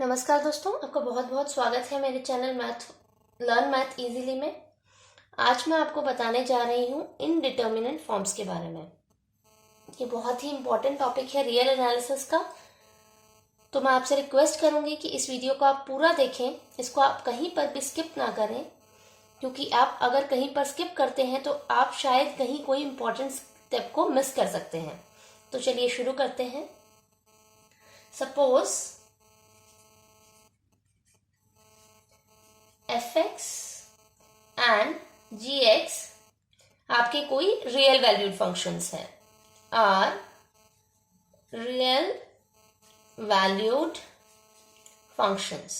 नमस्कार दोस्तों, आपका बहुत बहुत स्वागत है मेरे चैनल लर्न मैथ इजीली में। आज मैं आपको बताने जा रही हूँ इनडिटर्मिनेंट फॉर्म्स के बारे में। ये बहुत ही इम्पोर्टेंट टॉपिक है रियल एनालिसिस का। तो मैं आपसे रिक्वेस्ट करूँगी कि इस वीडियो को आप पूरा देखें, इसको आप कहीं पर भी स्किप ना करें, क्योंकि आप अगर कहीं पर स्किप करते हैं तो आप शायद कहीं कोई इम्पोर्टेंट स्टेप को मिस कर सकते हैं। तो चलिए शुरू करते हैं। सपोज fx एंड gx आपके कोई रियल वैल्यूड फंक्शंस हैं, आर रियल वैल्यूड फंक्शंस,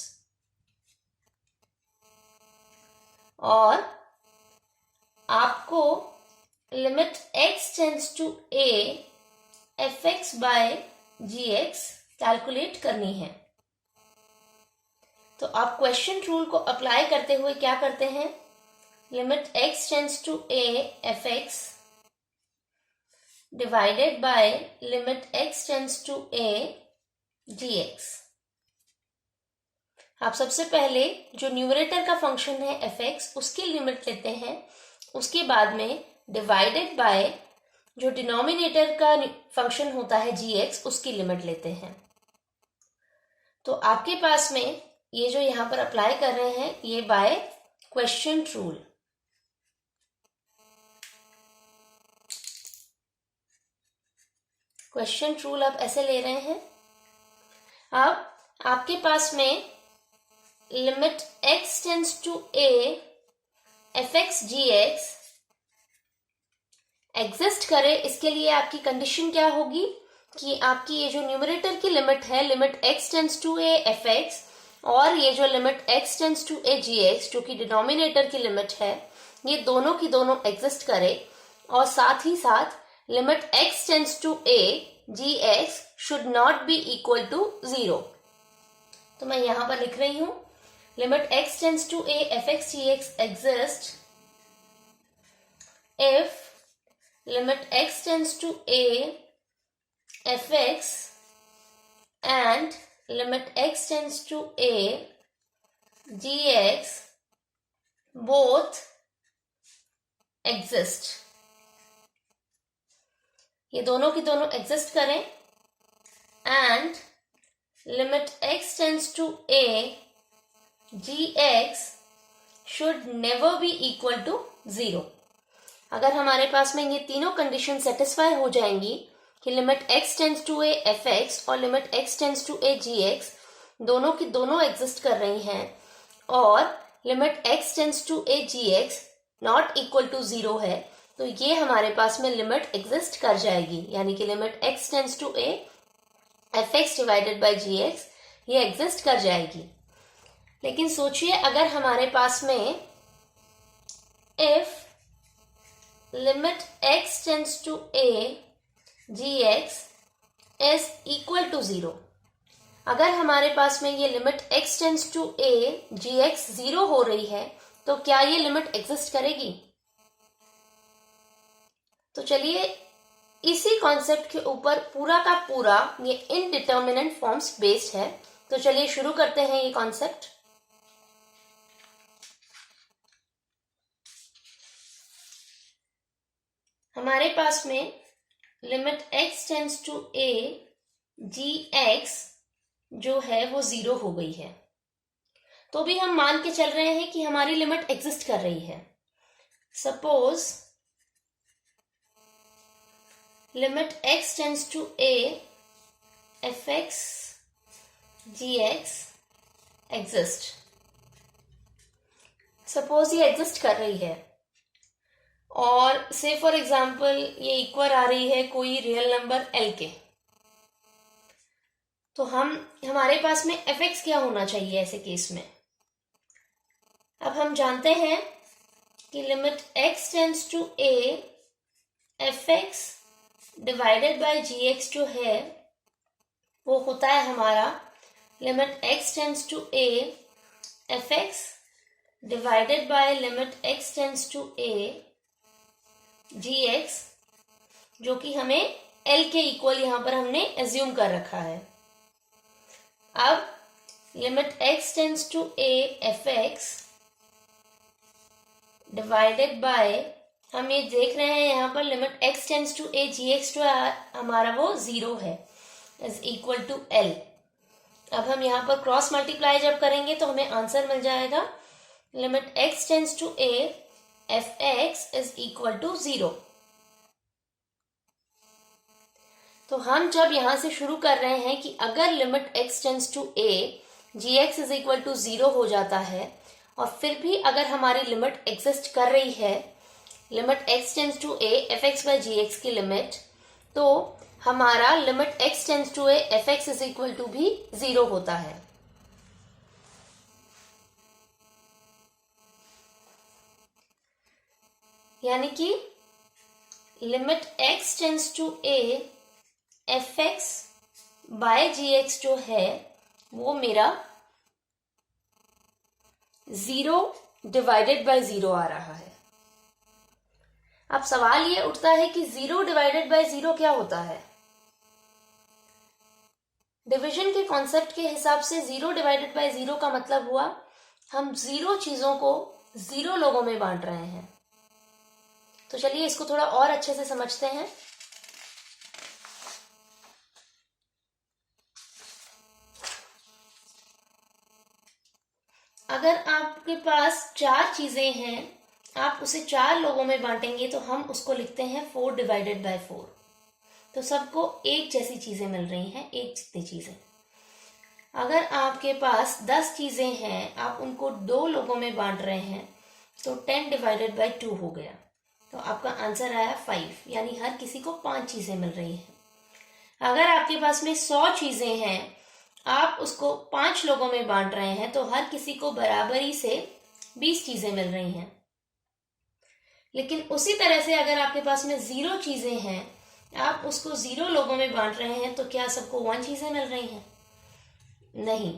और आपको limit x tends to a fx by gx calculate करनी है। तो आप क्वेश्चन रूल को अप्लाई करते हुए क्या करते हैं, limit x tends to a fx divided by limit x tends to a gx। आप सबसे पहले जो न्यूमरेटर का फंक्शन है fx उसकी लिमिट लेते हैं, उसके बाद में डिवाइडेड बाय जो डिनोमिनेटर का फंक्शन होता है gx उसकी लिमिट लेते हैं। तो आपके पास में ये जो यहां पर अप्लाई कर रहे हैं ये by quotient rule. Quotient rule आप ऐसे ले रहे हैं। अब आपके पास में limit x tends to a fx gx exist करे, इसके लिए आपकी कंडीशन क्या होगी कि आपकी ये जो न्यूमरेटर की लिमिट है, limit x tends to a fx, और ये जो limit x tends to a gx जो कि डिनोमिनेटर की लिमिट है, ये दोनों की दोनों एग्जिस्ट करे, और साथ ही साथ limit x tends to a gx should not be equal to 0। तो मैं यहां पर लिख रही हूं, limit x tends to a fx gx exist if limit x tends to a fx and limit x tends to a gx both exist। ये दोनों की दोनों एग्जिस्ट करें, and limit x tends to a gx should never be equal to 0। अगर हमारे पास में ये तीनों कंडीशन सेटिस्फाई हो जाएंगी कि limit x tends to a fx और limit x tends to a gx दोनों की दोनों एग्जिस्ट कर रही हैं, और limit x tends to a gx not equal to 0 है, तो ये हमारे पास में लिमिट एग्जिस्ट कर जाएगी, यानी कि limit x tends to a fx divided by gx ये एग्जिस्ट कर जाएगी। लेकिन सोचिए अगर हमारे पास में if limit x tends to a gx is equal to 0, अगर हमारे पास में ये limit x tends to a gx 0 हो रही है, तो क्या ये लिमिट एग्जिस्ट करेगी? तो चलिए इसी कॉन्सेप्ट के ऊपर पूरा का पूरा ये इनडिटर्मिनेंट फॉर्म्स बेस्ड है। तो चलिए शुरू करते हैं ये कॉन्सेप्ट। हमारे पास में limit x tends to a gx जो है वो 0 हो गई है, तो भी हम मान के चल रहे हैं कि हमारी लिमिट एग्जिस्ट कर रही है। Suppose limit x tends to a fx gx exist. Suppose ये एग्जिस्ट कर रही है, और से फॉर एग्जाम्पल ये इक्वल आ रही है कोई रियल नंबर l के, तो हमारे पास में fx क्या होना चाहिए ऐसे केस में? अब हम जानते हैं कि limit x tends to a fx divided by gx जो है वो होता है हमारा limit x tends to a fx divided by limit x tends to a gx, जो कि हमें l के इक्वल यहां पर हमने एज्यूम कर रखा है। अब limit x tends to a fx divided by, हम ये देख रहे हैं यहाँ पर limit x tends to a gx जो हमारा वो 0 है, इज इक्वल टू l। अब हम यहाँ पर क्रॉस मल्टीप्लाई जब करेंगे तो हमें आंसर मिल जाएगा limit x tends to a fx is equal to 0। तो हम जब यहां से शुरू कर रहे हैं कि अगर limit x tends to a gx is equal to 0 हो जाता है और फिर भी अगर हमारी लिमिट एग्जिस्ट कर रही है, limit x tends to a fx by gx की लिमिट, तो हमारा limit x tends to a fx is equal to भी 0 होता है। यानी कि limit x tends to a fx by gx जो है वो मेरा 0 डिवाइडेड बाय 0 आ रहा है। अब सवाल ये उठता है कि 0 डिवाइडेड बाय 0 क्या होता है? डिवीजन के कॉन्सेप्ट के हिसाब से 0 डिवाइडेड बाय 0 का मतलब हुआ हम 0 चीजों को 0 लोगों में बांट रहे हैं। तो चलिए इसको थोड़ा और अच्छे से समझते हैं। अगर आपके पास 4 चीजें हैं, आप उसे 4 लोगों में बांटेंगे तो हम उसको लिखते हैं 4 डिवाइडेड बाय 4। तो सबको एक जैसी चीजें मिल रही हैं, एक जितनी चीजें। अगर आपके पास 10 चीजें हैं, आप उनको 2 लोगों में बांट रहे हैं तो 10 डिवाइडेड बाय 2 हो गया। तो आपका आंसर आया 5, यानी हर किसी को 5 चीजें मिल रही हैं। अगर आपके पास में 100 चीजें हैं, आप उसको 5 लोगों में बांट रहे हैं तो हर किसी को बराबरी से 20 चीजें मिल रही हैं। लेकिन उसी तरह से अगर आपके पास में 0 चीजें हैं, आप उसको 0 लोगों में बांट रहे हैं तो क्या सबको 1 चीजें मिल रही हैं? नहीं,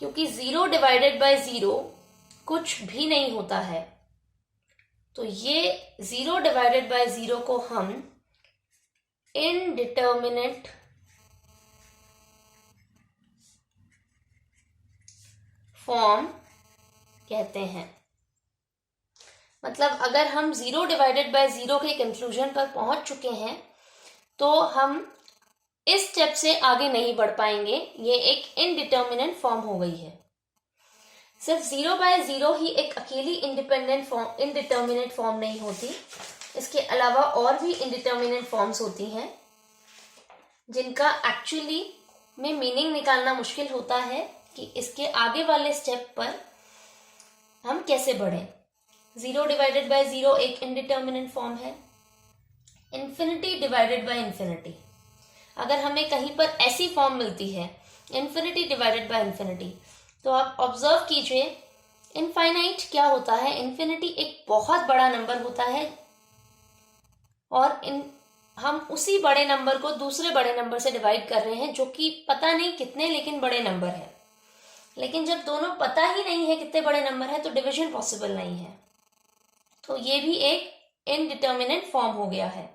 क्योंकि 0 डिवाइडेड बाय 0 कुछ भी नहीं होता है। तो ये 0 डिवाइडेड बाय 0 को हम इनडिटर्मिनेट फॉर्म कहते हैं। मतलब अगर हम 0 डिवाइडेड बाय 0 के कंक्लूजन पर पहुंच चुके हैं तो हम इस स्टेप से आगे नहीं बढ़ पाएंगे। ये एक इनडिटर्मिनेट फॉर्म हो गई है। सिर्फ 0 बाय 0 ही एक अकेली इनडिटर्मिनेट फॉर्म नहीं होती, इसके अलावा और भी इनडिटर्मिनेट फॉर्म्स होती हैं जिनका एक्चुअली में मीनिंग निकालना मुश्किल होता है कि इसके आगे वाले स्टेप पर हम कैसे बढ़ें। 0 डिवाइडेड बाय 0 एक इनडिटर्मिनेट फॉर्म है। इन्फिनिटी डिवाइडेड बाय इन्फिनिटी, अगर हमें कहीं पर ऐसी फॉर्म मिलती है इन्फिनिटी डिवाइडेड बाय इन्फिनिटी, तो आप ऑब्जर्व कीजिए इनफाइनाइट क्या होता है। इन्फिनिटी एक बहुत बड़ा नंबर होता है और हम उसी बड़े नंबर को दूसरे बड़े नंबर से डिवाइड कर रहे हैं जो कि पता नहीं कितने, लेकिन बड़े नंबर है। लेकिन जब दोनों पता ही नहीं है कितने बड़े नंबर है तो डिवीजन पॉसिबल नहीं है। तो ये भी एक इनडिटर्मिनेट फॉर्म हो गया है।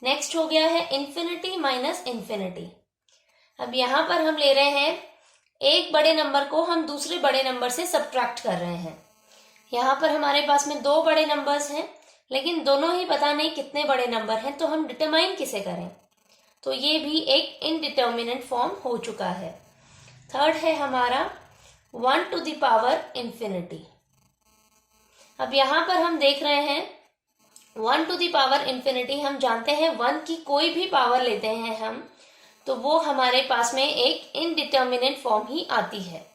नेक्स्ट हो गया है इन्फिनिटी माइनस इन्फिनिटी। अब यहां पर हम ले रहे हैं एक बड़े नंबर को हम दूसरे बड़े नंबर से सब्ट्रैक्ट कर रहे हैं। यहां पर हमारे पास में 2 बड़े नंबर्स हैं, लेकिन दोनों ही पता नहीं कितने बड़े नंबर हैं, तो हम डिटरमाइन किसे करें? तो ये भी एक इनडिटर्मिनेट फॉर्म हो चुका है। थर्ड है हमारा 1 टू द पावर इन्फिनिटी। अब यहां पर हम देख रहे हैं 1 टू द पावर इन्फिनिटी, हम जानते हैं 1 की कोई भी पावर लेते हैं हम तो वो हमारे पास में एक इनडिटर्मिनेट फॉर्म ही आती है।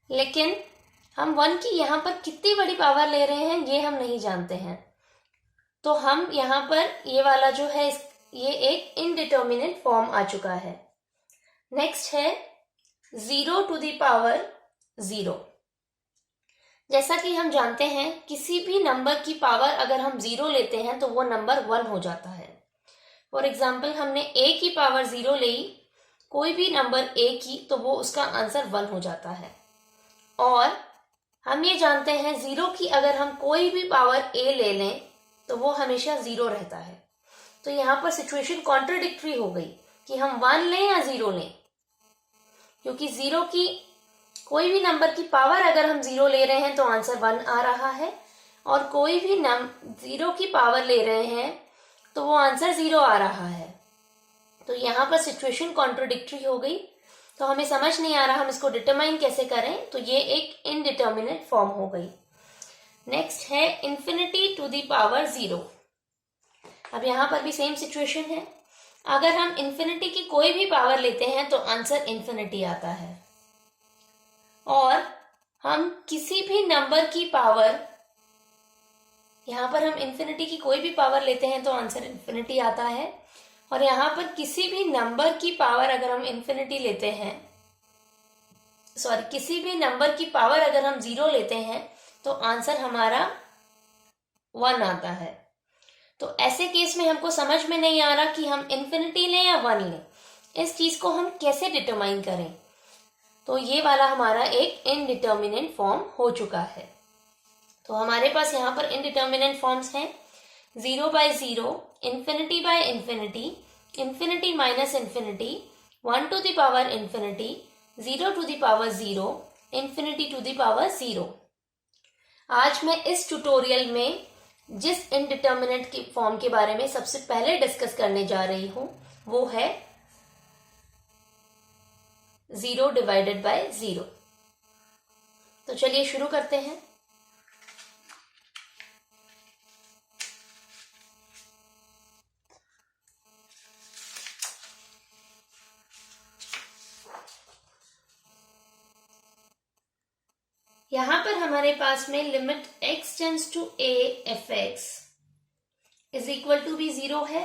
लेकिन हम 1 की यहां पर कितनी बड़ी पावर ले रहे हैं ये हम नहीं जानते हैं, तो हम यहां पर ये वाला जो है ये एक इनडिटर्मिनेट फॉर्म आ चुका है। नेक्स्ट है 0 टू द पावर 0। जैसा कि हम जानते हैं किसी भी नंबर की पावर अगर हम 0 लेते हैं तो वो नंबर 1 हो जाता है। फॉर एग्जाम्पल हमने a की पावर 0 ली कोई भी नंबर a की तो वो उसका आंसर 1 हो जाता है। और हम ये जानते हैं 0 की अगर हम कोई भी पावर a ले लें तो वो हमेशा 0 रहता है। तो यहाँ पर सिचुएशन कॉन्ट्रडिक्टरी हो गई कि हम 1 लें या 0 लें, क्योंकि 0 की कोई भी नंबर की पावर अगर हम 0 ले रहे हैं तो आंसर 1 आ रहा है, और कोई भी 0 की पावर ले रहे हैं तो वो आंसर 0 आ रहा है। तो यहाँ पर सिचुएशन कॉन्ट्रोडिक्टरी हो गई, तो हमें समझ नहीं आ रहा हम इसको डिटरमाइन कैसे करें, तो ये एक इनडिटर्मिनेट फॉर्म हो गई। नेक्स्ट है इंफिनिटी टू द पावर 0। अब यहाँ पर भी सेम सिचुएशन है, अगर हम इंफिनिटी की कोई भी पावर लेते हैं तो आंसर इंफिनिटी आता है, और हम किसी भी नंबर की पावर, यहाँ पर हम इंफिनिटी की कोई भी पावर लेते हैं तो आंसर इंफिनिटी आता है, और यहाँ पर किसी भी नंबर की पावर अगर हम इंफिनिटी लेते हैं, किसी भी नंबर की पावर अगर हम 0 लेते हैं तो आंसर हमारा 1 आता है। तो ऐसे केस में हमको समझ में नहीं आ रहा कि हम इंफिनिटी लें या 1 लें, इस चीज को हम कैसे डिटरमाइन करें। तो ये वाला हमारा एक इनडिटर्मिनेट फॉर्म हो चुका है। तो हमारे पास यहाँ पर इनडिटर्मिनेट फॉर्म्स हैं 0 by 0, infinity by infinity, infinity minus infinity, 1 to the power infinity, 0 to the power 0, infinity to the power 0। आज मैं इस ट्यूटोरियल में जिस इनडिटर्मिनेट की फॉर्म के बारे में सबसे पहले डिस्कस करने जा रही हूं वो है 0 डिवाइडेड बाय 0। तो चलिए शुरू करते हैं। यहां पर हमारे पास में limit x tends to a f x is equal to भी 0 है,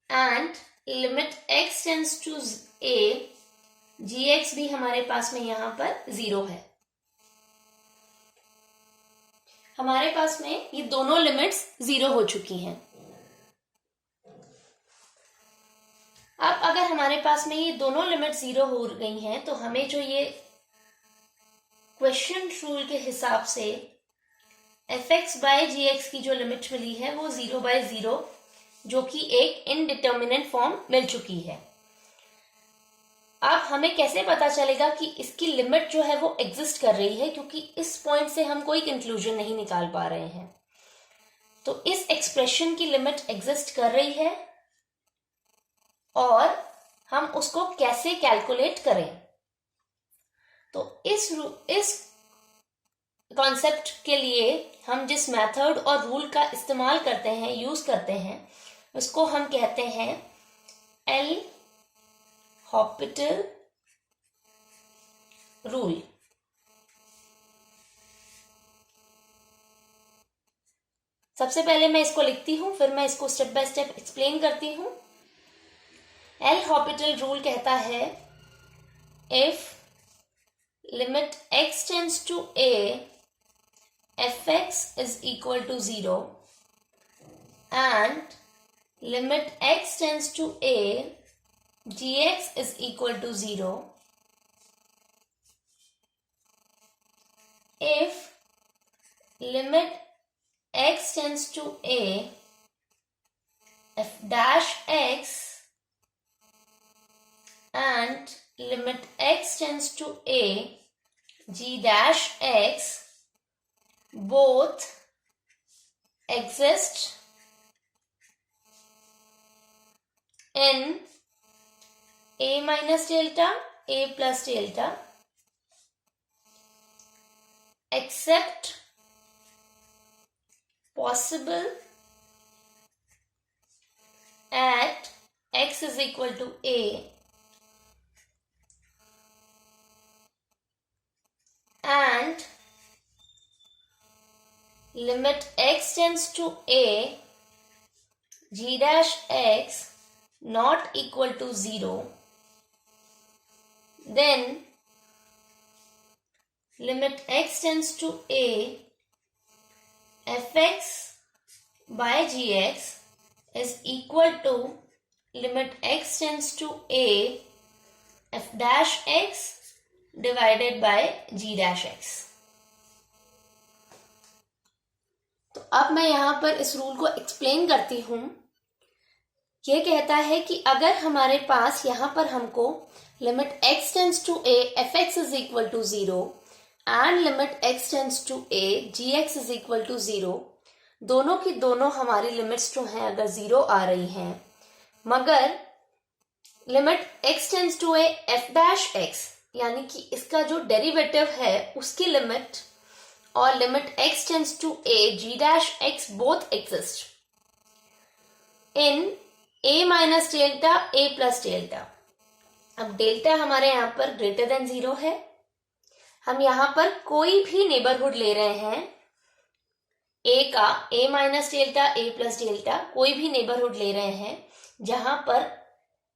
and limit x tends to a gx भी हमारे पास में यहां पर 0 है। हमारे पास में ये दोनों लिमिट्स 0 हो चुकी हैं। अब अगर हमारे पास में ये दोनों लिमिट 0 हो गई हैं तो हमें जो ये क्वेश्चन रूल के हिसाब से एफ एक्स बाय जी एक्स की जो लिमिट मिली है वो 0 by 0, जो कि एक इनडिटर्मिनेट फॉर्म मिल चुकी है। अब हमें कैसे पता चलेगा कि इसकी लिमिट जो है वो एग्जिस्ट कर रही है, क्योंकि इस पॉइंट से हम कोई कंक्लूजन नहीं निकाल पा रहे हैं। तो इस एक्सप्रेशन की लिमिट एग्जिस्ट कर रही है, और हम उसको कैसे कैलकुलेट करें। तो इस कॉन्सेप्ट के लिए हम जिस मेथड और रूल का इस्तेमाल करते हैं, यूज करते हैं, उसको हम कहते हैं एल हॉपिटल रूल। सबसे पहले मैं इसको लिखती हूं, फिर मैं इसको स्टेप बाय स्टेप एक्सप्लेन करती हूं। एल हॉपिटल रूल कहता है if limit x tends to a fx is equal to 0 and limit x tends to a gx is equal to 0 if limit x tends to a f dash x and limit x tends to a g dash x both exist in a minus delta, a plus delta, except possible at x is equal to a and limit x tends to a g dash x not equal to 0, then limit x tends to a fx by gx is equal to limit x tends to a f dash x divided by g dash x। तो अब मैं यहां पर इस rule को explain करती हूं। यह कहता है कि अगर हमारे पास यहां पर हमको limit x tends to a f x is equal to 0 and limit x tends to a g x is equal to 0, दोनों की दोनों हमारी लिमिट्स जो हैं अगर 0 आ रही हैं, मगर limit x tends to a f dash x यानी कि इसका जो डेरिवेटिव है उसकी लिमिट और limit x tends to a g dash x both exist in a minus delta a plus delta. अब डेल्टा हमारे यहाँ पर ग्रेटर देन 0 है। हम यहाँ पर कोई भी नेबरहुड ले रहे हैं a का, a minus delta a plus delta, कोई भी नेबरहुड ले रहे हैं जहां पर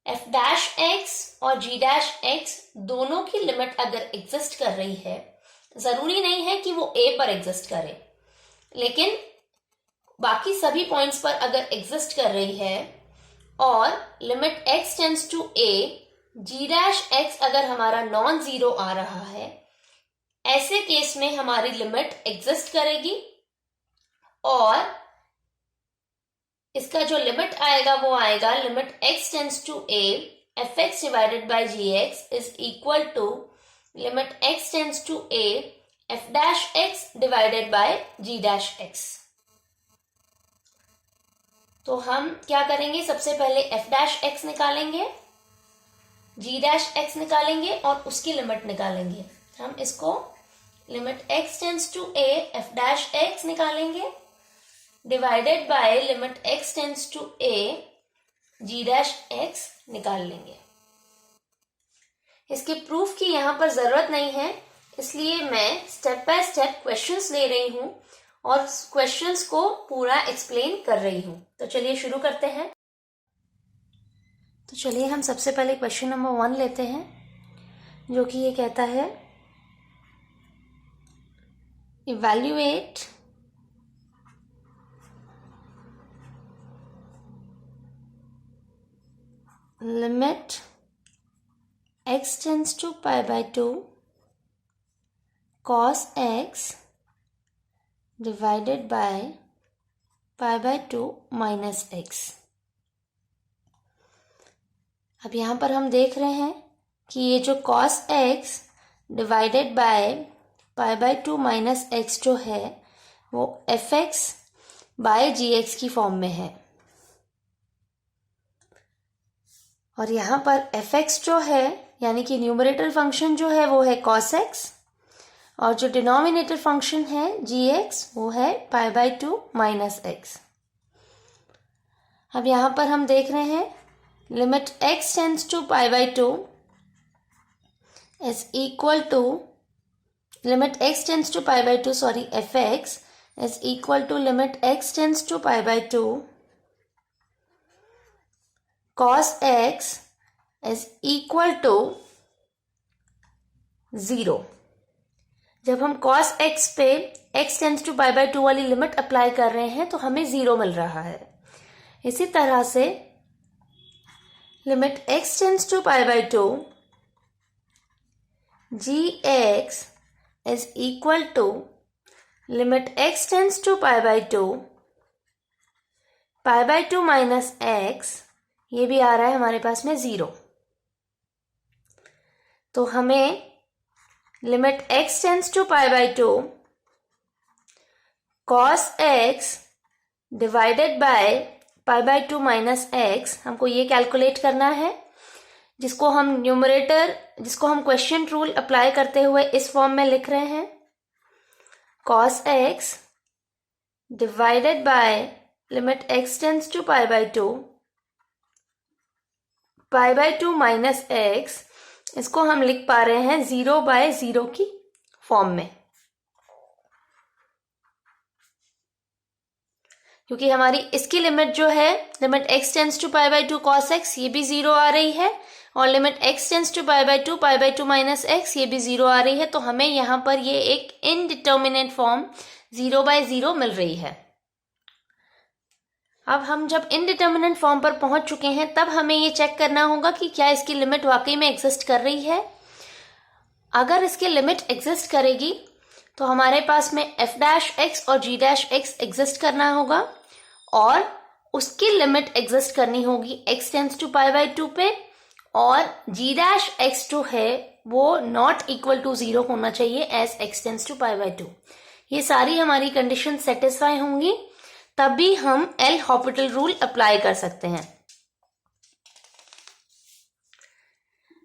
f डैश x और g डैश x दोनों की लिमिट अगर एग्जिस्ट कर रही है, जरूरी नहीं है कि वो a पर एग्जिस्ट करे, लेकिन बाकी सभी पॉइंट्स पर अगर एग्जिस्ट कर रही है और limit x tends to a g dash x अगर हमारा नॉन जीरो आ रहा है, ऐसे केस में हमारी लिमिट एग्जिस्ट करेगी और इसका जो लिमिट आएगा वो आएगा limit x tends to a f x divided by g x is equal to limit x tends to a f dash x divided by g dash x। तो हम क्या करेंगे, सबसे पहले f डैश x निकालेंगे, g डैश x निकालेंगे और उसकी लिमिट निकालेंगे। हम इसको limit x tends to a f dash x निकालेंगे divided by limit x tends to a g dash x निकाल लेंगे। इसके प्रूफ की यहां पर जरूरत नहीं है, इसलिए मैं स्टेप बाय स्टेप क्वेश्चंस ले रही हूं और क्वेश्चंस को पूरा एक्सप्लेन कर रही हूं। तो चलिए शुरू करते हैं। तो चलिए हम सबसे पहले क्वेश्चन नंबर 1 लेते हैं, जो कि ये कहता है evaluate limit x tends to pi by 2 cos x divided by pi by 2 minus x। अब यहाँ पर हम देख रहे हैं कि ये जो cos x divided bye pi by 2 minus x जो है वो एफ एक्स बाय जी एक्स की फॉर्म में है, और यहाँ पर एफ एक्स जो है यानी कि न्यूमरेटर फंक्शन जो है वो है cos x और जो डिनोमिनेटर फंक्शन है gx वो है पाई बाय 2 माइनस x। अब यहाँ पर हम देख रहे हैं limit x tends to pi by 2 is equal to limit x tends to pi by 2 sorry f x is equal to limit x tends to pi by 2 cos x is equal to 0। जब हम cos x पे x tends to pi by 2 वाली limit apply कर रहे हैं तो हमें 0 मिल रहा है। इसी तरह से limit x tends to pi by 2 gx is equal to limit x tends to pi by 2 pi by 2 minus x, ये भी आ रहा है हमारे पास में 0। तो हमें limit x tends to pi by 2 cos x divided by pi by 2 minus x हमको ये कैलकुलेट करना है, जिसको हम क्वेश्चन रूल अप्लाई करते हुए इस फॉर्म में लिख रहे हैं cos x divided by limit x tends to pi by 2 pi by 2 minus x, इसको हम लिख पा रहे हैं 0 बाय 0 की फॉर्म में, क्योंकि हमारी इसकी लिमिट जो है limit x tends to pi by 2 cos x ये भी 0 आ रही है और limit x tends to pi by 2 pi by 2 minus x ये भी 0 आ रही है। तो हमें यहाँ पर ये एक इनडिटर्मिनेट फॉर्म 0 बाय 0 मिल रही है। अब हम जब इनडिटर्मिनेंट फॉर्म पर पहुंच चुके हैं तब हमें ये चेक करना होगा कि क्या इसकी लिमिट वाकई में एग्जिस्ट कर रही है। अगर इसकी लिमिट एग्जिस्ट करेगी तो हमारे पास में f डैश एक्स और g डैश एक्स एग्जिस्ट करना होगा और उसकी लिमिट एग्जिस्ट करनी होगी x tends to pi by 2 पे, और g डैश एक्स जो है वो नॉट इक्वल टू 0 होना चाहिए as x tends to pi by 2। ये सारी हमारी कंडीशन सेटिस्फाई होंगी तभी हम एल हॉपिटल रूल अप्लाई कर सकते हैं।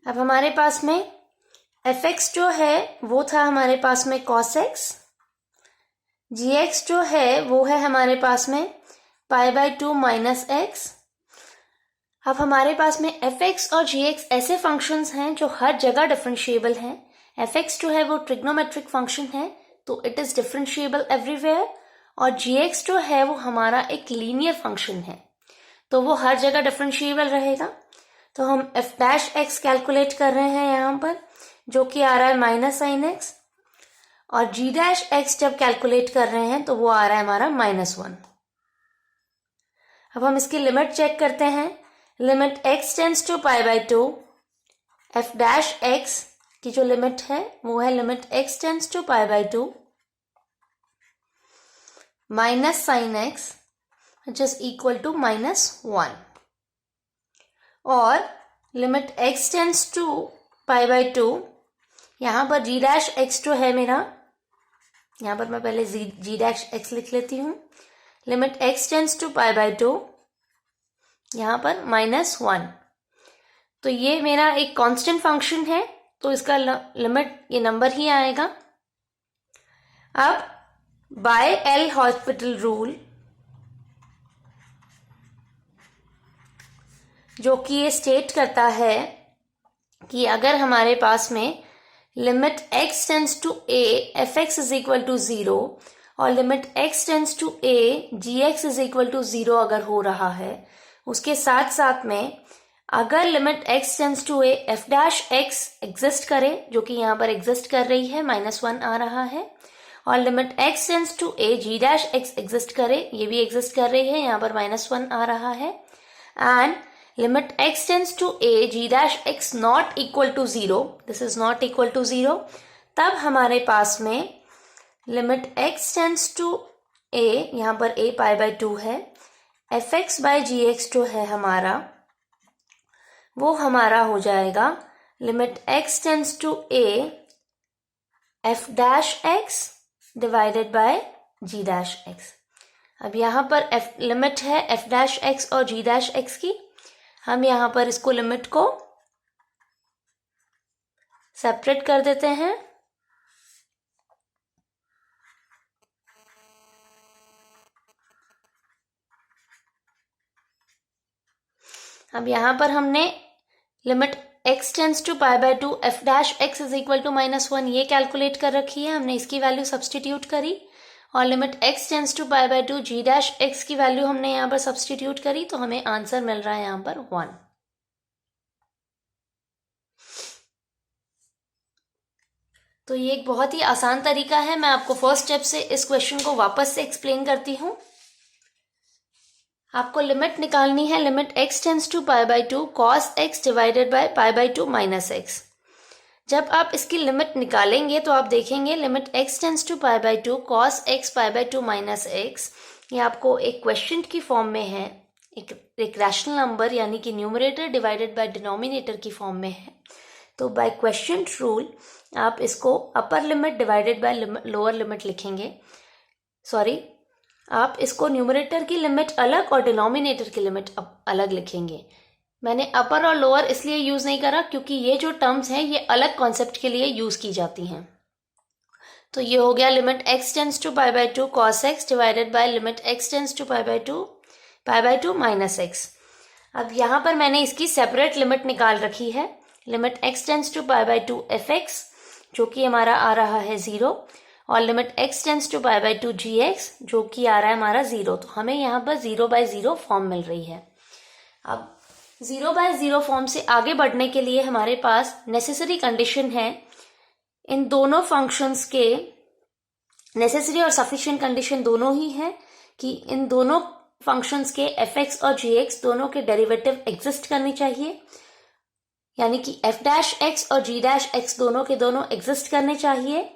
अब हमारे पास में fx जो है वो था हमारे पास में cos x, gx जो है वो है हमारे पास में पाई बाई 2 माइनस एक्स। अब हमारे पास में fx और gx ऐसे फंक्शंस हैं जो हर जगह डिफरेंशिएबल हैं। fx जो है वो ट्रिग्नोमेट्रिक फंक्शन है तो इट इज डिफरेंशिएबल एवरीवेयर, और gx जो है वो हमारा एक लीनियर फंक्शन है तो वो हर जगह डिफरेंशिएबल रहेगा। तो हम f डैश एक्स कैलकुलेट कर रहे हैं यहाँ पर, जो कि आ रहा है माइनस साइन एक्स, और g डैश एक्स जब कैलकुलेट कर रहे हैं तो वो आ रहा है हमारा -1। अब हम इसकी लिमिट चेक करते हैं। Limit x tends to pi by 2, f dash x की जो लिमिट है वो है limit x tends to pi by 2 minus sine x which is equal to -1, और limit x tends to pi by 2, यहाँ पर g डैश एक्स जो है मेरा, यहाँ पर मैं पहले g डैश एक्स लिख लेती हूँ। Limit x tends to pi by 2, यहाँ पर -1, तो ये मेरा एक कांस्टेंट फंक्शन है तो इसका लिमिट ये नंबर ही आएगा। अब बाय एल हॉस्पिटल रूल, जो कि ये स्टेट करता है कि अगर हमारे पास में limit x tends to a fx is equal to 0 और limit x tends to a gx is equal to 0 अगर हो रहा है, उसके साथ साथ में अगर limit x tends to a f dash x exist करे, जो कि यहाँ पर एग्जिस्ट कर रही है, -1 आ रहा है, और limit x tends to a g dash x exist करे, ये भी एग्जिस्ट कर रही है, यहाँ पर -1 आ रहा है, and limit x tends to a g dash x not equal to 0, this is not equal to 0, तब हमारे पास में limit x tends to a, यहाँ पर a पाई बाई 2 है, fx बाई gx जो है हमारा वो हमारा हो जाएगा limit x tends to a f dash x divided by g dash x। अब यहाँ पर लिमिट है f डैश x और g डैश x की, हम यहाँ पर इसको लिमिट को सेपरेट कर देते हैं। अब यहाँ पर हमने limit x tends to pi by 2 f dash x is equal to -1 ये कैलकुलेट कर रखी है, हमने इसकी वैल्यू सब्सटीट्यूट करी, और limit x tends to pi by 2 g dash x की वैल्यू हमने यहाँ पर सब्सटीट्यूट करी, तो हमें आंसर मिल रहा है यहाँ पर 1। तो ये एक बहुत ही आसान तरीका है। मैं आपको फर्स्ट स्टेप से इस क्वेश्चन को वापस से एक्सप्लेन करती हूँ। आपको लिमिट निकालनी है, limit x tends to pi by 2 cos x divided by pi by 2 minus x। जब आप इसकी लिमिट निकालेंगे तो आप देखेंगे limit x tends to pi by 2 cos x pi by 2 minus x, ये आपको एक क्वेश्चन की फॉर्म में है, एक रैशनल नंबर यानी कि न्यूमरेटर डिवाइडेड बाय डिनोमिनेटर की फॉर्म में है। तो बाय क्वेश्चन रूल आप इसको upper limit divided by lower limit लिखेंगे, सॉरी आप इसको न्यूमरेटर की लिमिट अलग और डिनोमिनेटर की लिमिट अलग लिखेंगे। मैंने अपर और लोअर इसलिए यूज नहीं करा क्योंकि ये जो टर्म्स हैं ये अलग कॉन्सेप्ट के लिए यूज की जाती हैं। तो ये हो गया limit x tends to pi by 2 cos x divided by limit x tends to pi by 2 minus x। अब यहाँ पर मैंने इसकी सेपरेट लिमिट निकाल रखी है, limit x tends to pi by 2 fx जो कि हमारा आ रहा है 0, और limit x tends to pi by 2 gx जो कि आ रहा है हमारा 0। तो हमें यहाँ पर 0/0 फॉर्म मिल रही है। अब 0/0 फॉर्म से आगे बढ़ने के लिए हमारे पास नेसेसरी कंडीशन है, इन दोनों फंक्शंस के नेसेसरी और सफिशिएंट कंडीशन दोनों ही है कि इन दोनों फंक्शंस के fx और gx दोनों के डेरिवेटिव एग्जिस्ट करनी चाहिए, यानी कि f डैश x और g डैश x दोनों के दोनों एग्जिस्ट करने चाहिए,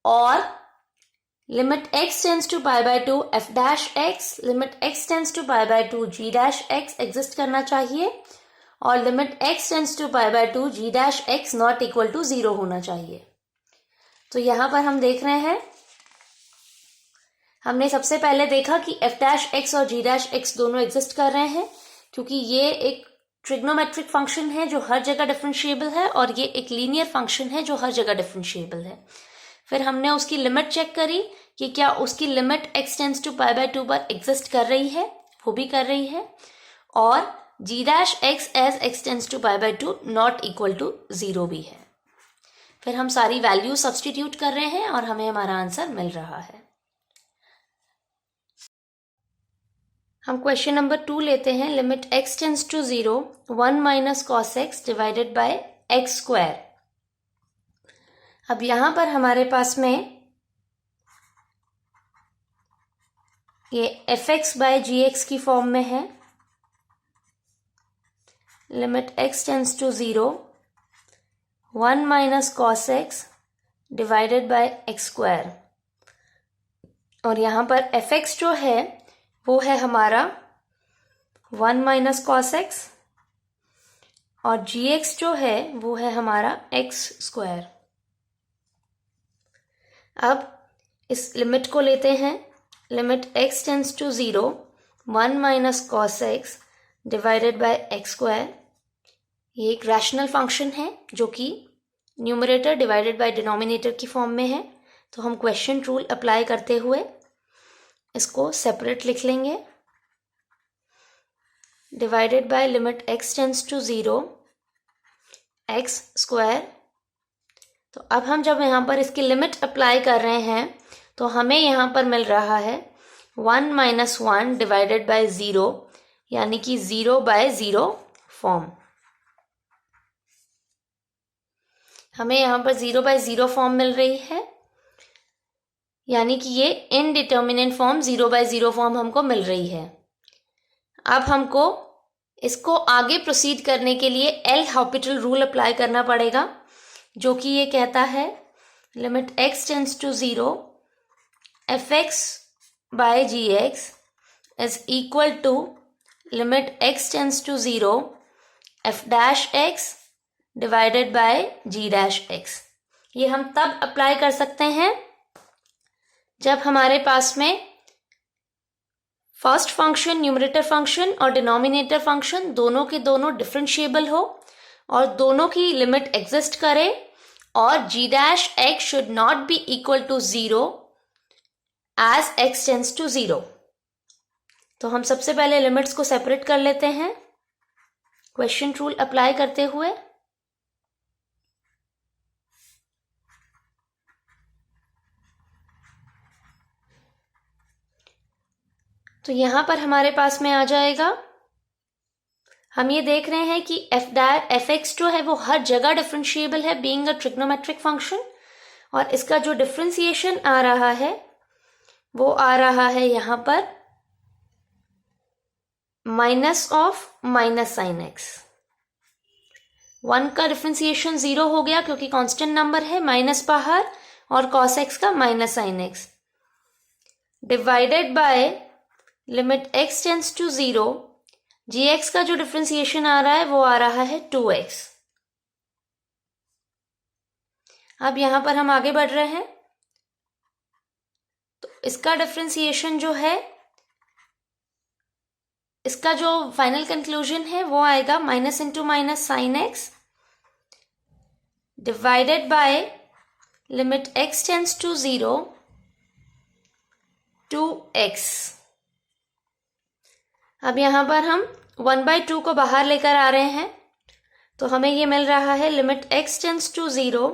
और limit x tends to pi by 2 f dash x, limit x tends to pi by 2 g dash x exist करना चाहिए, और limit x tends to pi by 2 g dash x not equal to 0 होना चाहिए। तो यहां पर हम देख रहे हैं, हमने सबसे पहले देखा कि f डैश x और g डैश x दोनों एग्जिस्ट कर रहे हैं, क्योंकि ये एक ट्रिग्नोमेट्रिक फंक्शन है जो हर जगह डिफरेंशिएबल है, और ये एक लीनियर फंक्शन है जो हर जगह डिफरेंशिएबल है। फिर हमने उसकी लिमिट चेक करी कि क्या उसकी limit x tends to pi by 2 पर एग्जिस्ट कर रही है, वो भी कर रही है, और g dash x as x tends to pi by 2 not equal to 0 भी है। फिर हम सारी वैल्यू सब्स्टिट्यूट कर रहे हैं और हमें हमारा आंसर मिल रहा है। हम क्वेश्चन नंबर 2 लेते हैं। Limit x tends to 0 1 minus cos x divided by x square. अब यहां पर हमारे पास में ये fx बाय gx की फॉर्म में है। Limit x tends to 0 1 minus cos x divided by x square, और यहां पर fx जो है वो है हमारा 1 माइनस कॉस x, और gx जो है वो है हमारा x स्क्वायर। अब इस लिमिट को लेते हैं। Limit x tends to 0 1 minus cos x divided by x square. ये एक रैशनल फंक्शन है जो कि न्यूमरेटर डिवाइडेड बाय डिनोमिनेटर की फॉर्म में है, तो हम क्वेश्चन रूल अप्लाई करते हुए इसको सेपरेट लिख लेंगे। Divided by limit x tends to 0 x square. तो अब हम जब यहाँ पर इसकी लिमिट अप्लाई कर रहे हैं तो हमें यहाँ पर मिल रहा है 1 माइनस 1 डिवाइडेड बाय 0, यानी कि 0 बाय 0 फॉर्म। हमें यहाँ पर 0 बाय 0 फॉर्म मिल रही है, यानी कि ये इनडिटर्मिनेंट फॉर्म 0 बाय 0 फॉर्म हमको मिल रही है। अब हमको इसको आगे प्रोसीड करने के लिए एल हॉपिटल रूल अप्लाई करना पड़ेगा, जो कि ये कहता है limit x tends to 0 fx by gx is equal to limit x tends to 0 f dash x divided by g dash x। ये हम तब अप्लाई कर सकते हैं जब हमारे पास में फर्स्ट फंक्शन, न्यूमरेटर फंक्शन और डिनोमिनेटर फंक्शन दोनों के दोनों डिफरेंशिएबल हो और दोनों की लिमिट एग्जिस्ट करे, और g dash x should not be equal to 0 as x tends to 0। तो हम सबसे पहले लिमिट्स को सेपरेट कर लेते हैं क्वेश्चन रूल अप्लाई करते हुए। तो यहां पर हमारे पास में आ जाएगा, हम ये देख रहे हैं कि fx जो है वो हर जगह डिफरेंशिएबल है बीइंग अ ट्रिग्नोमेट्रिक फंक्शन, और इसका जो डिफरेंशिएशन आ रहा है वो आ रहा है यहां पर minus of minus sine x। 1 का डिफरेंशिएशन 0 हो गया क्योंकि कांस्टेंट नंबर है, माइनस बाहर, और cos x का minus sine x divided by limit x tends to 0 gx का जो डिफरेंशिएशन आ रहा है वो आ रहा है 2x। अब यहां पर हम आगे बढ़ रहे हैं, तो इसका डिफरेंशिएशन जो है, इसका जो फाइनल कंक्लूजन है वो आएगा minus into minus sine x divided by limit x tends to 0 2x। अब यहां पर हम 1/2 को बाहर लेकर आ रहे हैं, तो हमें ये मिल रहा है लिमिट x टेंड्स टू 0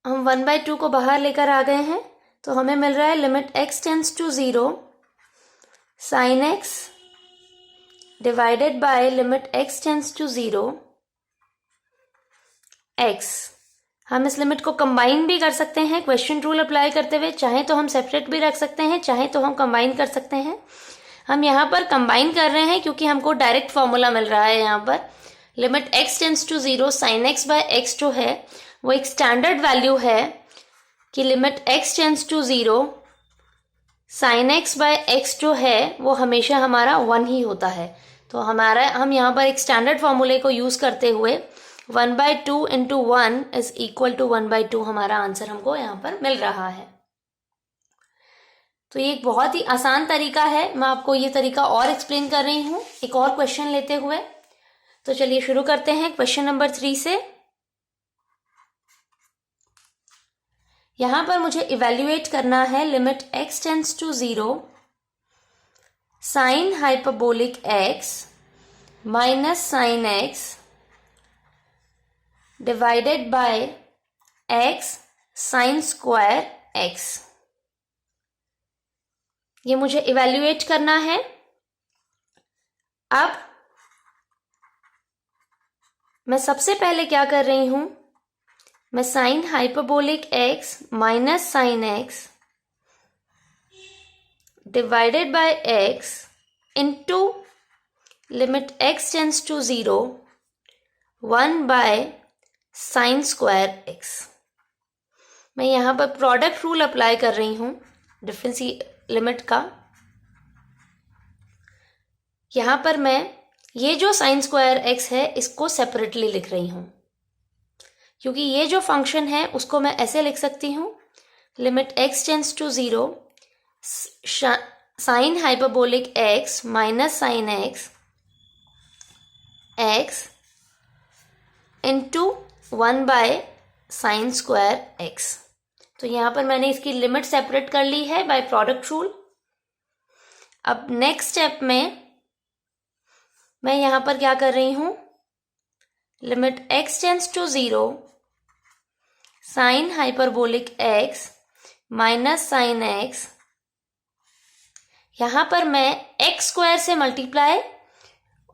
हम 1/2 को बाहर लेकर आ गए हैं, तो हमें मिल रहा है limit x tends to 0 sine x divided by limit x tends to 0 x। हम इस लिमिट को कंबाइन भी कर सकते हैं क्वेश्चन रूल अप्लाई करते हुए, चाहे तो हम सेपरेट भी रख सकते हैं, चाहे तो हम कंबाइन कर सकते हैं। हम यहाँ पर कंबाइन कर रहे हैं क्योंकि हमको डायरेक्ट फॉर्मूला मिल रहा है। यहाँ पर limit x tends to 0 sine x by x जो है वो एक स्टैंडर्ड वैल्यू है कि limit x tends to 0 sine x by x जो है वो हमेशा हमारा 1 ही होता है। तो हम यहाँ पर एक स्टैंडर्ड फॉर्मूले को यूज करते हुए 1/2 इंटू 1 इज इक्वल टू 1/2 हमारा आंसर हमको यहाँ पर मिल रहा है। तो ये एक बहुत ही आसान तरीका है, मैं आपको ये तरीका और एक्सप्लेन कर रही हूँ एक और क्वेश्चन लेते हुए। तो चलिए शुरू करते हैं क्वेश्चन नंबर 3 से। यहां पर मुझे इवेल्युएट करना है limit x tends to 0 sine hyperbolic x minus sine x divided by x sine square x। ये मुझे इवेल्युएट करना है। अब मैं सबसे पहले क्या कर रही हूं, मैं sine hyperbolic x minus sine x divided by x into limit x tends to 0 1 by sine square x। मैं यहाँ पर प्रोडक्ट रूल अप्लाई कर रही हूँ डिफरेंस लिमिट का। यहाँ पर मैं ये जो साइन स्क्वायर x है इसको सेपरेटली लिख रही हूँ, क्योंकि ये जो फंक्शन है उसको मैं ऐसे लिख सकती हूँ limit x tends to 0 sine hyperbolic x minus sine x into 1 by sine square x। तो यहाँ पर मैंने इसकी लिमिट सेपरेट कर ली है बाय प्रोडक्ट रूल। अब नेक्स्ट स्टेप में मैं यहाँ पर क्या कर रही हूँ, limit x tends to 0 sine hyperbolic x minus sine x, यहाँ पर मैं x स्क्वायर से मल्टीप्लाई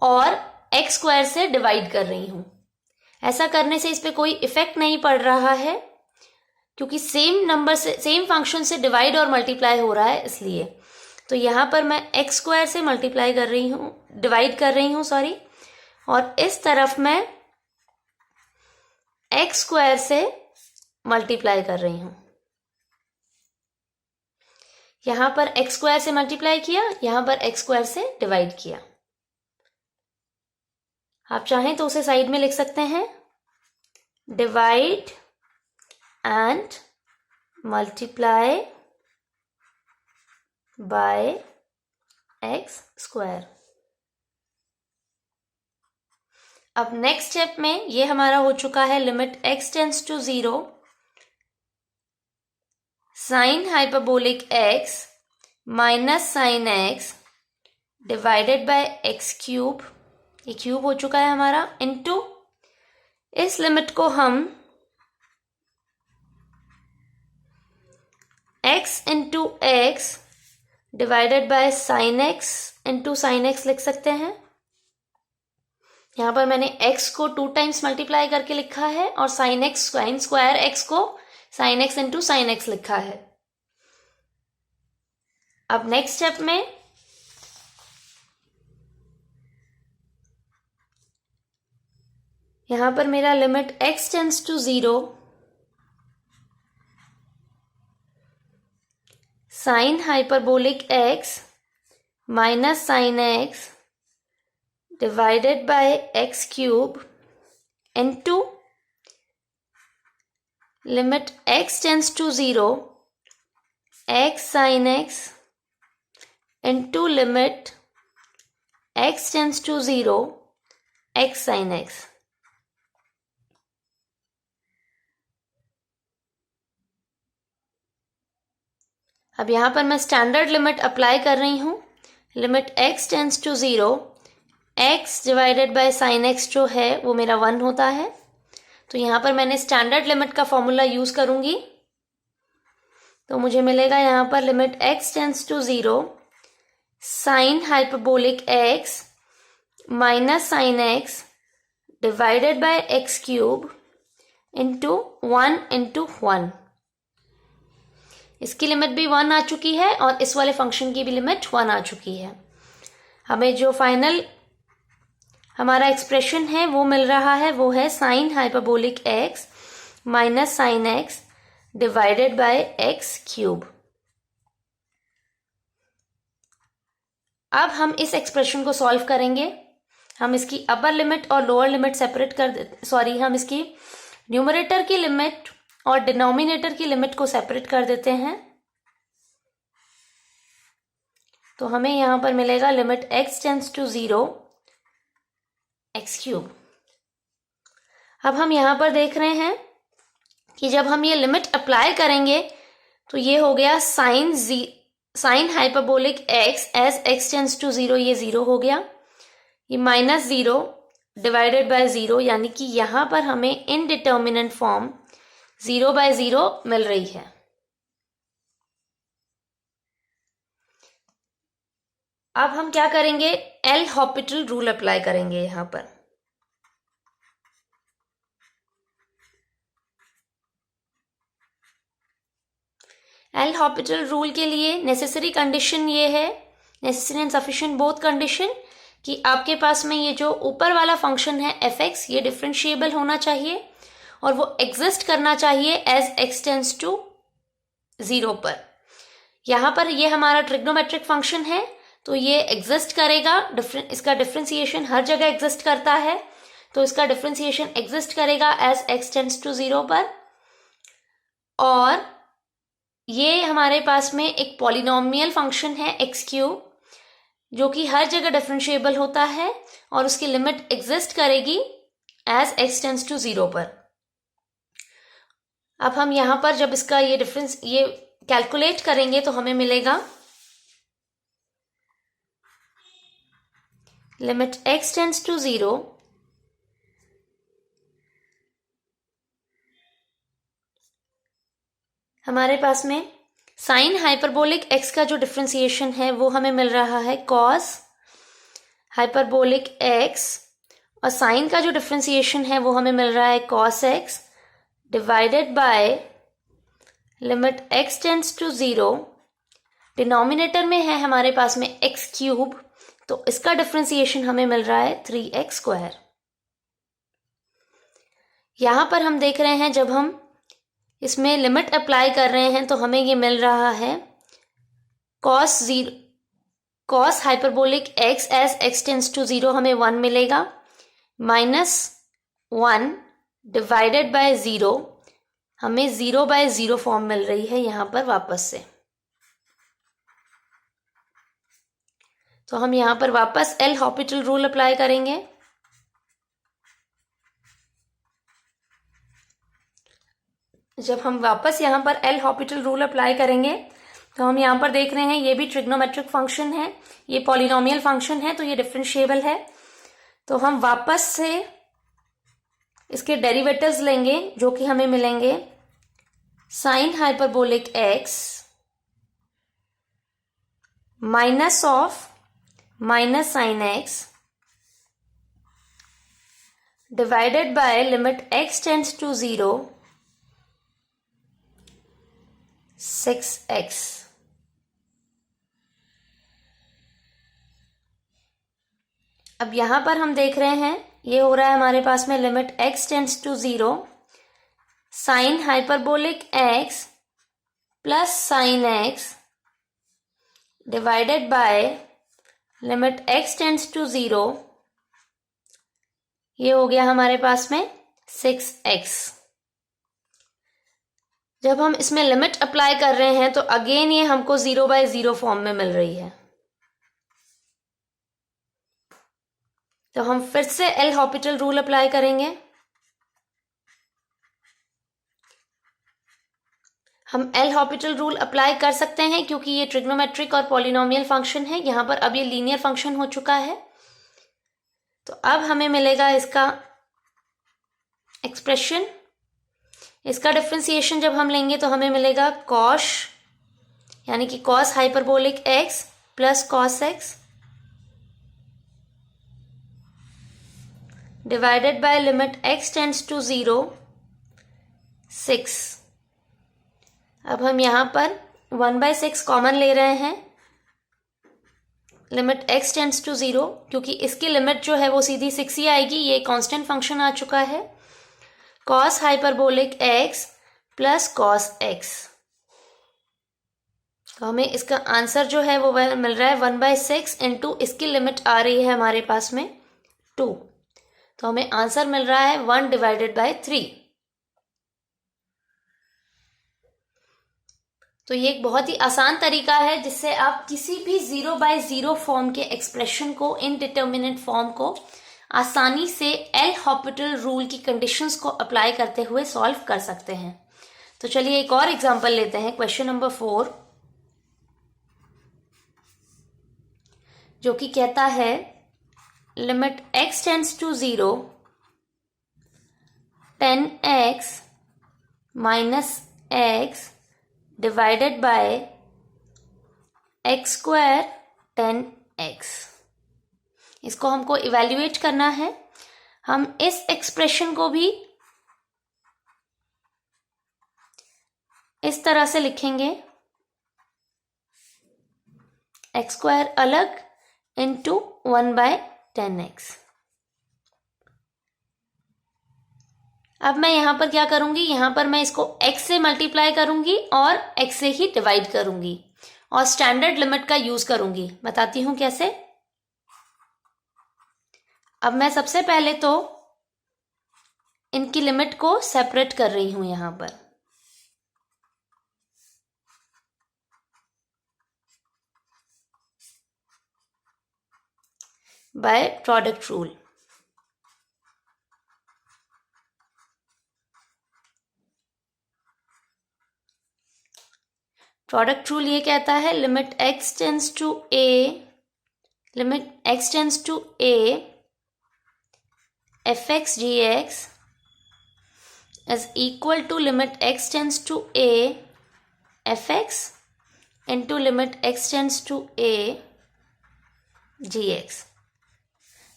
और x स्क्वायर से डिवाइड कर रही हूँ। ऐसा करने से इस पे कोई इफेक्ट नहीं पड़ रहा है, क्योंकि सेम नंबर से सेम फंक्शन से डिवाइड और मल्टीप्लाई हो रहा है इसलिए। तो यहाँ पर मैं x स्क्वायर से मल्टीप्लाई कर रही हूँ, डिवाइड कर रही हूँ सॉरी, और इस तरफ मैं x स्क्वायर से मल्टीप्लाई कर रही हूँ। यहाँ पर x स्क्वायर से मल्टीप्लाई किया, यहाँ पर x स्क्वायर से डिवाइड किया। आप चाहें तो उसे साइड में लिख सकते हैं, divide and multiply by x square. अब नेक्स्ट स्टेप में ये हमारा हो चुका है limit x tends to 0 sine hyperbolic x minus sine x divided by x cube, ये क्यूब हो चुका है हमारा, इनटू इस लिमिट को हम x into x divided by sine x into sine x लिख सकते हैं। यहाँ पर मैंने x को 2 टाइम्स मल्टीप्लाई करके लिखा है और sine x sine square x को sine x into sine x लिखा है। अब नेक्स्ट स्टेप में यहाँ पर मेरा limit x tends to 0 sine hyperbolic x minus sine x divided by x cube into limit x tends to 0 x sine x into limit x tends to 0 x sine x। अब यहाँ पर मैं standard limit apply कर रही हूँ। Limit x tends to 0 x divided by sine x जो है वो मेरा 1 होता है। तो यहाँ पर मैंने स्टैंडर्ड लिमिट का फॉर्मूला यूज करूंगी, तो मुझे मिलेगा यहाँ पर limit x tends to 0 sine hyperbolic x minus sine x divided by x cube into 1 into 1। इसकी लिमिट भी 1 आ चुकी है और इस वाले फंक्शन की भी लिमिट 1 आ चुकी है। हमें जो फाइनल हमारा एक्सप्रेशन है वो मिल रहा है, वो है sign hyperbolic x minus sine x divided bye x cube. अब हम इस एक्सप्रेशन को सॉल्व करेंगे। हम इसकी अपर लिमिट और लोअर लिमिट सेपरेट हम इसकी न्यूमरेटर की लिमिट और डिनोमिनेटर की लिमिट को सेपरेट कर देते हैं। तो हमें यहां पर मिलेगा limit x tends to 0 x cube. अब हम यहां पर देख रहे हैं कि जब हम ये लिमिट अप्लाई करेंगे तो ये हो गया sine hyperbolic x as x tends to 0, ये 0 हो गया। ये माइनस 0 डिवाइडेड बाय 0, यानी कि यहां पर हमें इनडिटर्मिनेंट फॉर्म 0/0 मिल रही है। अब हम क्या करेंगे, एल हॉपिटल रूल अप्लाई करेंगे यहां पर। एल हॉपिटल रूल के लिए नेसेसरी कंडीशन ये है, necessary and sufficient both condition, कि आपके पास में ये जो ऊपर वाला फंक्शन है fx, ये डिफरेंशिएबल होना चाहिए और वो एग्जिस्ट करना चाहिए एज x टेंड्स टू 0 पर। यहां पर ये हमारा ट्रिग्नोमेट्रिक फंक्शन है तो ये एग्जिस्ट करेगा, इसका डिफरेंशिएशन हर जगह एग्जिस्ट करता है, तो इसका डिफरेंशिएशन एग्जिस्ट करेगा एज x टेंड्स टू 0 पर। और ये हमारे पास में एक पॉलिनोमियल फंक्शन है x क्यूब, जो कि हर जगह डिफरेंशिएबल होता है और उसकी लिमिट एग्जिस्ट करेगी एज x टेंड्स टू 0 पर। अब हम यहां पर जब इसका ये डिफरेंस ये कैलकुलेट करेंगे तो हमें मिलेगा लिमिट x टेंड्स टू 0 हमारे पास में साइन हाइपरबोलिक x का जो डिफरेंशिएशन है वो हमें मिल रहा है कॉस हाइपरबोलिक x, और साइन का जो डिफरेंशिएशन है वो हमें मिल रहा है cos x divided by limit x tends to 0। Denominator में है हमारे पास में x क्यूब, तो इसका डिफरेंशिएशन हमें मिल रहा है 3x स्क्वायर। यहां पर हम देख रहे हैं जब हम इसमें लिमिट अप्लाई कर रहे हैं तो हमें ये मिल रहा है cos hyperbolic x as x tends to 0 हमें 1 मिलेगा, माइनस 1 डिवाइडेड बाय 0 हमें 0/0 फॉर्म मिल रही है यहां पर वापस से। तो हम यहां पर वापस एल हॉपिटल रूल अप्लाई करेंगे। जब हम वापस यहाँ पर एल हॉपिटल रूल अप्लाई करेंगे तो हम यहाँ पर देख रहे हैं ये भी ट्रिग्नोमेट्रिक फंक्शन है, ये पॉलिनोमियल फंक्शन है, तो ये डिफरेंशिएबल है। तो हम वापस से इसके डेरिवेटिव्स लेंगे जो कि हमें मिलेंगे sine hyperbolic x minus of minus sine x divided by limit x tends to 0 6x। अब यहां पर हम देख रहे हैं ये हो रहा है हमारे पास में limit x tends to 0 sine hyperbolic x plus sine x divided by limit x tends to 0, ये हो गया हमारे पास में 6x। जब हम इसमें लिमिट अप्लाई कर रहे हैं तो अगेन ये हमको 0/0 फॉर्म में मिल रही है। तो हम फिर से एल हॉपिटल रूल अप्लाई करेंगे। हम एल हॉपिटल रूल अप्लाई कर सकते हैं क्योंकि ये ट्रिग्नोमेट्रिक और पॉलिनोमियल फंक्शन है, यहां पर अब ये लीनियर फंक्शन हो चुका है। तो अब हमें मिलेगा इसका एक्सप्रेशन, इसका डिफरेंशिएशन जब हम लेंगे तो हमें मिलेगा कॉश, यानी कि cos hyperbolic x plus cos x divided by limit x tends to 0 6। अब हम यहाँ पर 1/6 कॉमन ले रहे हैं, लिमिट x टेंड्स टू 0, क्योंकि इसकी लिमिट जो है वो सीधी 6 ही आएगी, ये कांस्टेंट फंक्शन आ चुका है। cos hyperbolic x plus cos x, तो हमें इसका आंसर जो है वो मिल रहा है 1/6 इंटू इसकी लिमिट आ रही है हमारे पास में 2, तो हमें आंसर मिल रहा है 1/3। तो ये एक बहुत ही आसान तरीका है जिससे आप किसी भी 0/0 फॉर्म के एक्सप्रेशन को, इनडिटर्मिनेट फॉर्म को आसानी से एल हॉपिटल रूल की कंडीशंस को अप्लाई करते हुए सॉल्व कर सकते हैं। तो चलिए एक और एग्जांपल लेते हैं, क्वेश्चन नंबर 4, जो कि कहता है limit x tends to 0, 10x minus x divided by x square 10x। इसको हमको इवैल्यूएट करना है। हम इस एक्सप्रेशन को भी इस तरह से लिखेंगे, x स्क्वायर अलग इंटू 1/10x। अब मैं यहां पर क्या करूंगी, यहां पर मैं इसको x से मल्टीप्लाई करूंगी और x से ही डिवाइड करूंगी और स्टैंडर्ड लिमिट का यूज करूंगी। बताती हूं कैसे। अब मैं सबसे पहले तो इनकी लिमिट को सेपरेट कर रही हूं यहां पर, by product rule. Product rule ये कहता है limit x tends to a, limit x tends to a fx gx is equal to limit x tends to a fx into limit x tends to a gx।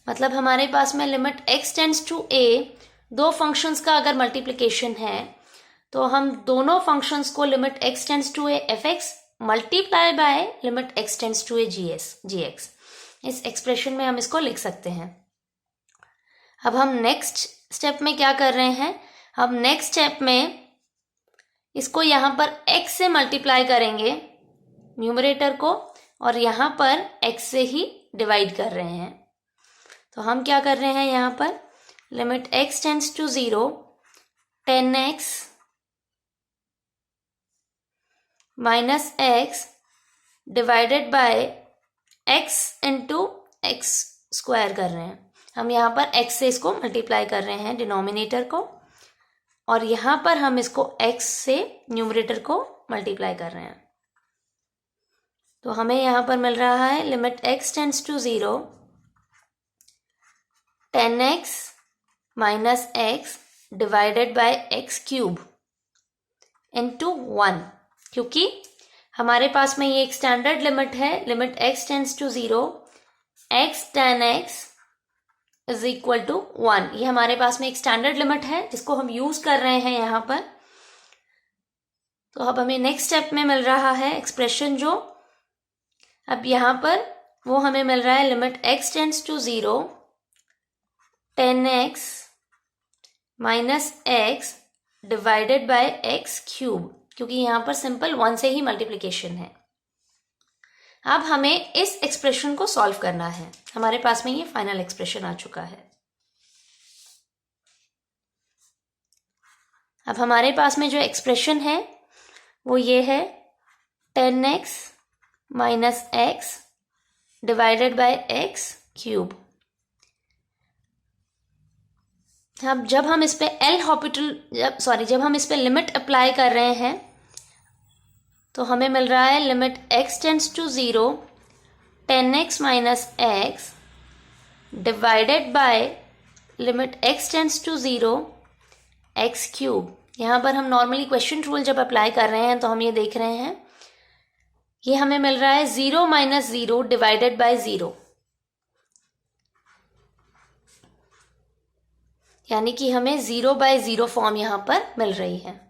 मतलब हमारे पास में limit x tends to a, दो functions का अगर multiplication है तो हम दोनों फंक्शंस को limit x tends to a fx multiply by limit x tends to a gx, इस एक्सप्रेशन में हम इसको लिख सकते हैं। अब हम नेक्स्ट स्टेप में क्या कर रहे हैं, हम नेक्स्ट स्टेप में इसको यहां पर x से मल्टीप्लाई करेंगे न्यूमरेटर को, और यहां पर x से ही डिवाइड कर रहे हैं। तो हम क्या कर रहे हैं, यहां पर limit x tends to 0, 10x minus x divided by x into x square कर रहे हैं। हम यहाँ पर x से इसको मल्टीप्लाई कर रहे हैं डिनोमिनेटर को, और यहाँ पर हम इसको x से न्यूमरेटर को मल्टीप्लाई कर रहे हैं। तो हमें यहाँ पर मिल रहा है limit x tends to 0, 10x minus x divided by x cube into 1, क्योंकि हमारे पास में ये एक स्टैंडर्ड लिमिट है, limit x tends to 0, x tan x is equal to 1। ये हमारे पास में एक स्टैंडर्ड लिमिट है जिसको हम यूज कर रहे हैं यहाँ पर। तो अब हमें नेक्स्ट स्टेप में मिल रहा है एक्सप्रेशन जो, अब यहाँ पर वो हमें मिल रहा है limit x tends to 0, 10x minus x divided by x cube, क्योंकि यहाँ पर सिंपल 1 से ही मल्टीप्लिकेशन है। अब हमें इस एक्सप्रेशन को सॉल्व करना है। हमारे पास में ये फाइनल एक्सप्रेशन आ चुका है। अब हमारे पास में जो एक्सप्रेशन है वो ये है 10x minus x divided by x cube. अब जब हम इस पे एल हॉपिटल जब हम इस पे लिमिट अप्लाई कर रहे हैं तो हमें मिल रहा है limit x tends to 0, 10x minus x divided by limit x tends to 0, x cube. यहाँ पर हम नॉर्मली क्वेश्चन रूल जब अप्लाई कर रहे हैं तो हम ये देख रहे हैं, ये हमें मिल रहा है 0 माइनस 0 डिवाइडेड बाय 0, यानी कि हमें 0/0 फॉर्म यहाँ पर मिल रही है।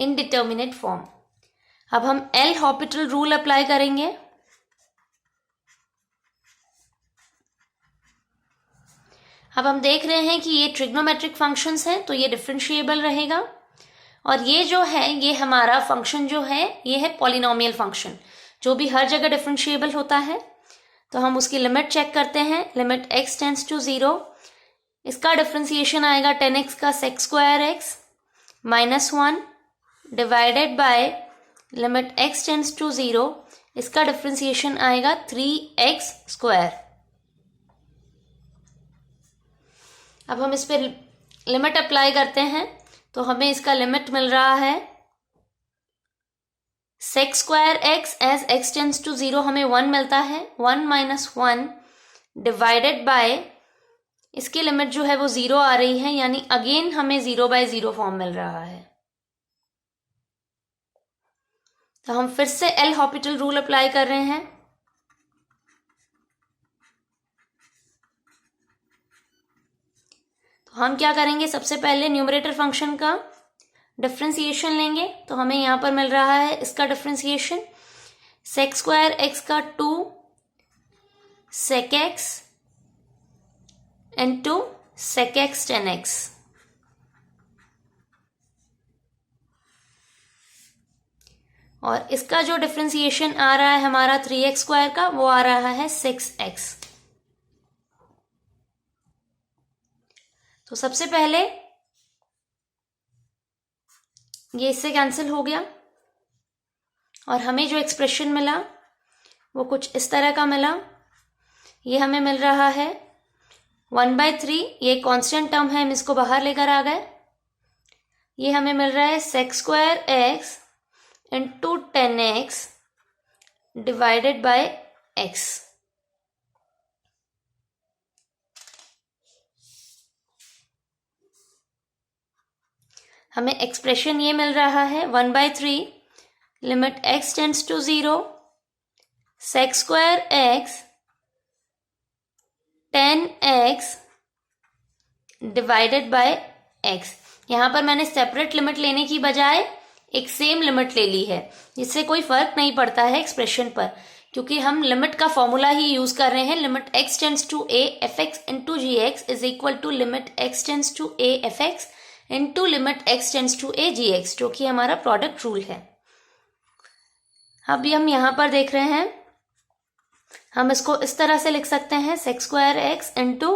Indeterminate form. अब हम एल हॉपिटल रूल अप्लाई करेंगे। अब हम देख रहे हैं कि ये ट्रिग्नोमेट्रिक फंक्शंस हैं, तो ये डिफरेंशिएबल रहेगा। और ये जो है, ये हमारा फंक्शन जो है, ये है पॉलिनोमियल फंक्शन, जो भी हर जगह डिफरेंशिएबल होता है। तो हम उसकी लिमिट चेक करते हैं। लिमिट x टेंड्स टू 0, इसका डिफरेंशिएशन आएगा 10x का sec square x -1 divided by limit x tends to 0, इसका डिफरेंशिएशन आएगा 3x स्क्वायर। अब हम इस पर लिमिट अप्लाई करते हैं, तो हमें इसका लिमिट मिल रहा है sec square x as x tends to 0 हमें 1 मिलता है, 1 - 1 डिवाइडेड बाय, इसकी लिमिट जो है वो 0 आ रही है, यानी अगेन हमें 0/0 फॉर्म मिल रहा है। तो हम फिर से एल हॉपिटल रूल अप्लाई कर रहे हैं। तो हम क्या करेंगे, सबसे पहले न्यूमरेटर फंक्शन का डिफरेंशिएशन लेंगे। तो हमें यहां पर मिल रहा है इसका डिफरेंशिएशन sec स्क्वायर x का 2 sec x into sec x 10x। और इसका जो डिफरेंशिएशन आ रहा है हमारा 3x स्क्वायर का, वो आ रहा है 6x। तो सबसे पहले ये इससे कैंसिल हो गया और हमें जो एक्सप्रेशन मिला वो कुछ इस तरह का मिला। ये हमें मिल रहा है 1/3, ये कांस्टेंट टर्म है, हम इसको बाहर लेकर आ गए। ये हमें मिल रहा है sec square x into 10x divided by x। हमें एक्सप्रेशन ये मिल रहा है 1/3 limit x tends to 0 sec square x 10x divided by x। यहां पर मैंने सेपरेट लिमिट लेने की बजाय एक सेम लिमिट ले ली है, जिससे कोई फर्क नहीं पड़ता है एक्सप्रेशन पर, क्योंकि हम लिमिट का फॉर्मूला ही यूज कर रहे हैं। Limit x tends to a fx into gx is equal to limit x tends to a fx into limit x tends to a gx, जो कि हमारा प्रोडक्ट रूल है। अभी हम यहां पर देख रहे हैं, हम इसको इस तरह से लिख सकते हैं sec square x into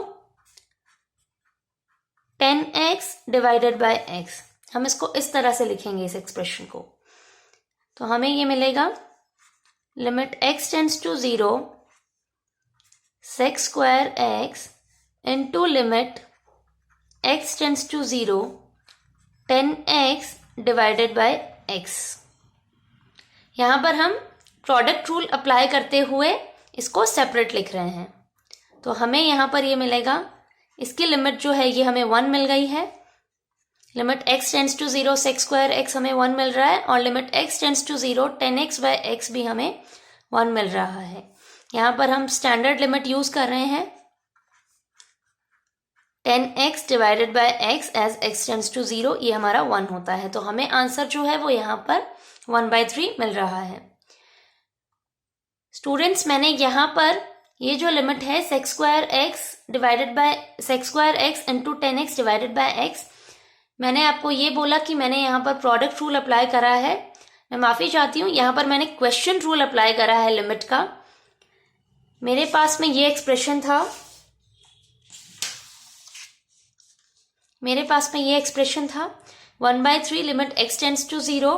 10x divided by x। हम इसको इस तरह से लिखेंगे इस एक्सप्रेशन को। तो हमें ये मिलेगा limit x tends to 0 sec square x into limit x tends to 0 10x divided by x। यहां पर हम प्रोडक्ट रूल अप्लाई करते हुए इसको सेपरेट लिख रहे हैं। तो हमें यहां पर ये मिलेगा, इसकी लिमिट जो है ये हमें 1 मिल गई है। Limit x tends to 0 sec square x हमें 1 मिल रहा है, और limit x tends to 0 10x by x भी हमें 1 मिल रहा है। यहां पर हम स्टैंडर्ड लिमिट यूज कर रहे हैं 10x divided by x as x tends to 0, ये हमारा 1 होता है। तो हमें आंसर जो है वो यहाँ पर 1/3 मिल रहा है। स्टूडेंट्स, मैंने यहाँ पर ये जो लिमिट है sec square x divided bye sec square x into 10x divided by x, मैंने आपको ये बोला कि मैंने यहाँ पर प्रोडक्ट रूल अप्लाई करा है। मैं माफी चाहती हूँ, यहाँ पर मैंने क्वेश्चन रूल अप्लाई करा है लिमिट का। मेरे पास में ये एक्सप्रेशन था, मेरे पास में ये एक्सप्रेशन था 1/3 लिमिट x टेंड्स टू 0।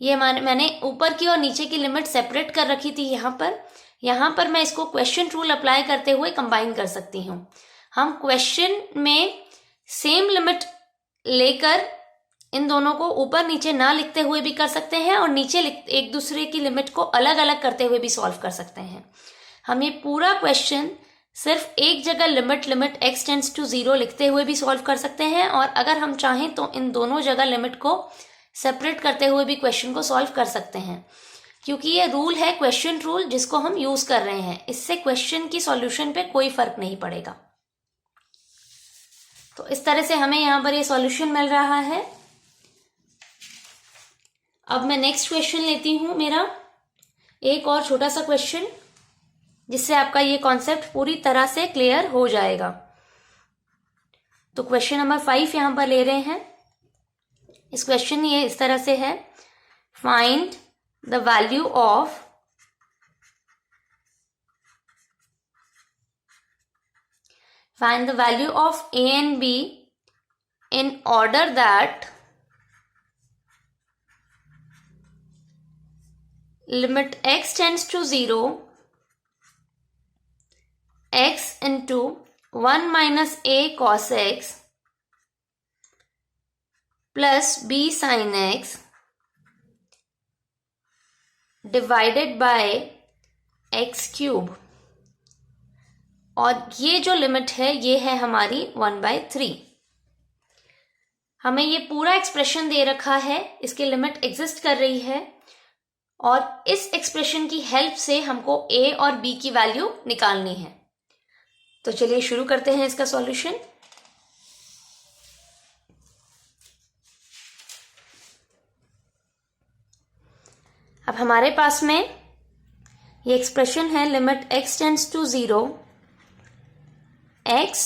ये मैंने ऊपर की और नीचे की लिमिट सेपरेट कर रखी थी यहाँ पर मैं इसको क्वेश्चन रूल अप्लाई करते हुए कंबाइन कर सकती हूँ। हम क्वेश्चन में सेम लिमिट लेकर इन दोनों को ऊपर नीचे ना लिखते हुए भी कर सकते हैं, और नीचे एक दूसरे की लिमिट को अलग अलग करते हुए भी सॉल्व कर सकते हैं। हम ये पूरा क्वेश्चन सिर्फ एक जगह लिमिट x टेंड्स टू 0 लिखते हुए भी सॉल्व कर सकते हैं, और अगर हम चाहें तो इन दोनों जगह लिमिट को सेपरेट करते हुए भी क्वेश्चन को सॉल्व कर सकते हैं, क्योंकि ये रूल है क्वेश्चन रूल जिसको हम यूज कर रहे हैं। इससे क्वेश्चन की सॉल्यूशन पे कोई फर्क नहीं पड़ेगा। तो इस तरह से हमें यहाँ पर ये सॉल्यूशन मिल रहा है। अब मैं नेक्स्ट क्वेश्चन लेती हूं, मेरा एक और छोटा सा क्वेश्चन, जिससे आपका ये कॉन्सेप्ट पूरी तरह से क्लियर हो जाएगा। तो क्वेश्चन नंबर 5 यहां पर ले रहे हैं। इस क्वेश्चन ये इस तरह से है, find the value of A and B in order that limit x tends to 0, x into 1 minus a cos x plus b sin x divided by x cube। और ये जो लिमिट है ये है हमारी 1/3। हमें ये पूरा एक्सप्रेशन दे रखा है, इसकी लिमिट एग्जिस्ट कर रही है, और इस एक्सप्रेशन की हेल्प से हमको a और b की वैल्यू निकालनी है। तो चलिए शुरू करते हैं इसका सॉल्यूशन। अब हमारे पास में ये एक्सप्रेशन है, limit x tends to 0, x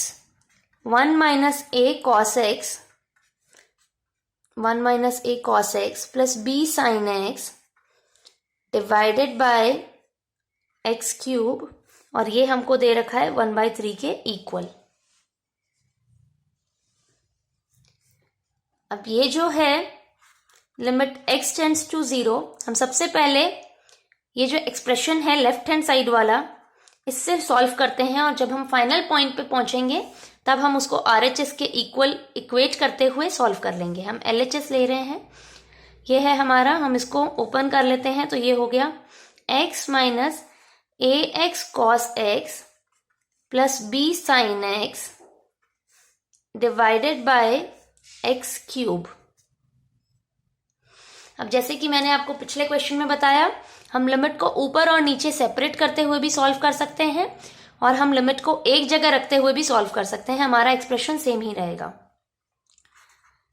1 minus a cos x, 1 minus a cos x plus b sin x divided by x cube, और ये हमको दे रखा है 1/3 के इक्वल। अब ये जो है लिमिट x टेंड्स टू 0, हम सबसे पहले ये जो एक्सप्रेशन है लेफ्ट हैंड साइड वाला, इससे सॉल्व करते हैं, और जब हम फाइनल पॉइंट पे पहुंचेंगे तब हम उसको RHS के इक्वल इक्वेट करते हुए सॉल्व कर लेंगे। हम LHS ले रहे हैं, ये है हमारा, हम इसको ओपन कर लेते हैं। तो ये हो गया x minus ax cos x plus b sin x divided by x cube. अब जैसे कि मैंने आपको पिछले क्वेश्चन में बताया, हम लिमिट को ऊपर और नीचे सेपरेट करते हुए भी सॉल्व कर सकते हैं, और हम लिमिट को एक जगह रखते हुए भी सॉल्व कर सकते हैं। हमारा एक्सप्रेशन सेम ही रहेगा।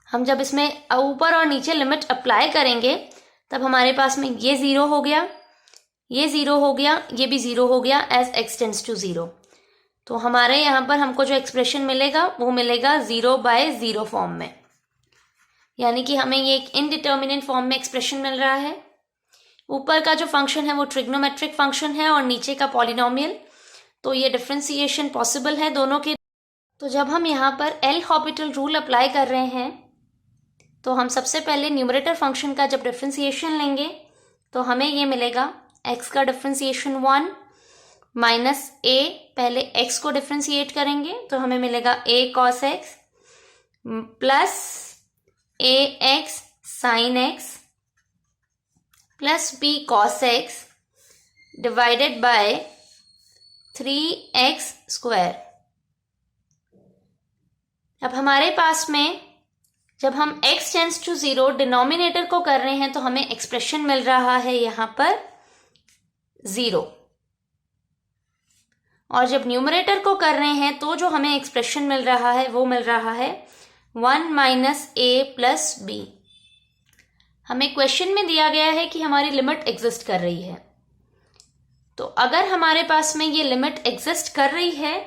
हम जब इसमें ऊपर और नीचे लिमिट अप्लाई करेंगे तब हमारे पास में ये 0 हो गया, ये 0 हो गया, ये भी 0 हो गया एज x टेंड्स टू 0। तो हमारे यहाँ पर हमको जो एक्सप्रेशन मिलेगा वो मिलेगा 0/0 फॉर्म में, यानी कि हमें ये एक इनडिटर्मिनेट फॉर्म में एक्सप्रेशन मिल रहा है। ऊपर का जो फंक्शन है वो ट्रिग्नोमेट्रिक फंक्शन है और नीचे का पॉलिनोमियल, तो ये डिफरेंशिएशन पॉसिबल है दोनों के। तो जब हम यहाँ पर एल हॉपिटल रूल अप्लाई कर रहे हैं तो हम सबसे पहले न्यूमरेटर फंक्शन का जब डिफरेंशिएशन लेंगे तो हमें ये मिलेगा, x का डिफरेंशिएशन 1 माइनस a, पहले x को डिफरेंशिएट करेंगे तो हमें मिलेगा a cos x plus ax sin x plus b cos x divided bye 3x square. अब हमारे पास में जब हम x टेंड्स टू 0 डिनोमिनेटर को कर रहे हैं तो हमें एक्सप्रेशन मिल रहा है यहां पर 0, और जब न्यूमरेटर को कर रहे हैं तो जो हमें एक्सप्रेशन मिल रहा है वो मिल रहा है 1 माइनस a प्लस b। हमें क्वेश्चन में दिया गया है कि हमारी लिमिट एग्जिस्ट कर रही है, तो अगर हमारे पास में ये लिमिट एग्जिस्ट कर रही है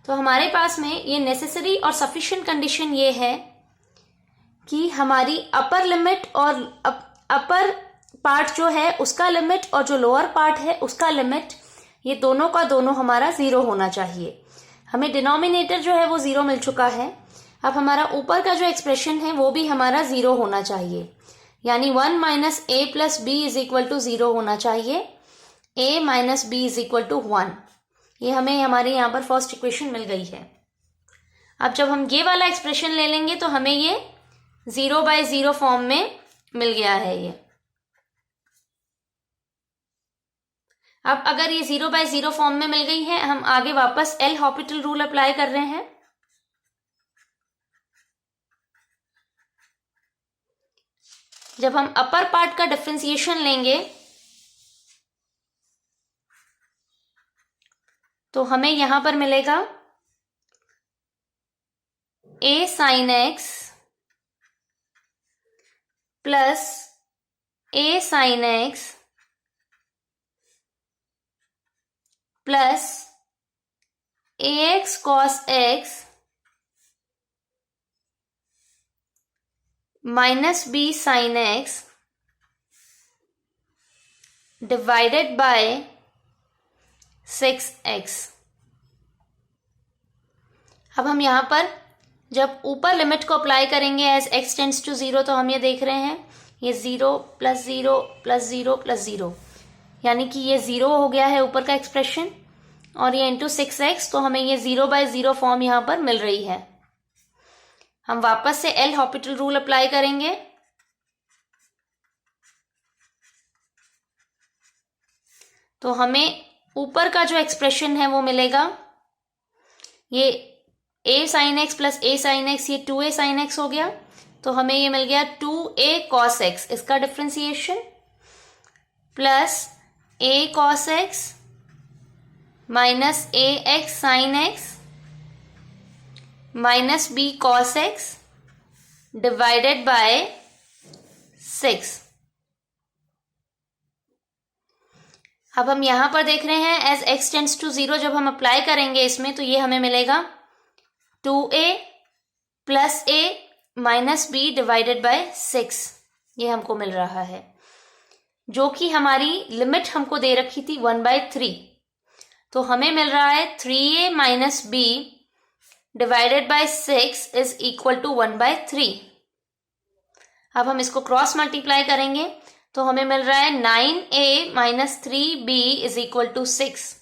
तो हमारे पास में ये नेसेसरी और सफिशिएंट कंडीशन ये है कि हमारी अपर लिमिट और अपर पार्ट जो है उसका लिमिट और जो लोअर पार्ट है उसका लिमिट, ये दोनों का दोनों हमारा 0 होना चाहिए। हमें डिनोमिनेटर जो है वो 0 मिल चुका है। अब हमारा ऊपर का जो एक्सप्रेशन है वो भी हमारा 0 होना चाहिए, यानी 1 minus a plus b is equal to 0 होना चाहिए, a minus b is equal to 1। ये हमें हमारे यहाँ पर फर्स्ट इक्वेशन मिल गई है। अब जब हम ये वाला एक्सप्रेशन ले लेंगे तो हमें ये 0/0 फॉर्म में मिल गया है ये। अब अगर ये 0/0 फॉर्म में मिल गई है, हम आगे वापस एल हॉपिटल रूल अप्लाई कर रहे हैं। जब हम अपर पार्ट का डिफरेंशिएशन लेंगे तो हमें यहां पर मिलेगा a sin x plus a sin x plus ax cos x minus b sin x divided bye 6x। अब हम यहाँ पर जब ऊपर लिमिट को अप्लाई करेंगे एज x टेंड्स टू 0, तो हम ये देख रहे हैं ये 0 प्लस 0 प्लस 0 प्लस 0, यानी कि ये 0 हो गया है ऊपर का एक्सप्रेशन, और ये इंटू 6x, तो हमें ये 0/0 फॉर्म यहाँ पर मिल रही है। हम वापस से एल हॉपिटल रूल अप्लाई करेंगे, तो हमें ऊपर का जो एक्सप्रेशन है वो मिलेगा, ये a sin x plus a sin x, ये 2a sin x हो गया, तो हमें ये मिल गया 2a cos x, इसका differentiation, plus a cos x minus ax sin x minus b cos x divided by 6। अब हम यहां पर देख रहे हैं एज x टेंड्स टू 0 जब हम अप्लाई करेंगे इसमें, तो ये हमें मिलेगा 2a plus a minus b divided by 6, ये हमको मिल रहा है, जो कि हमारी लिमिट हमको दे रखी थी 1/3, तो हमें मिल रहा है 3a minus b divided by 6 is equal to 1/3। अब हम इसको क्रॉस मल्टीप्लाई करेंगे, तो हमें मिल रहा है 9a minus 3b is equal to 6।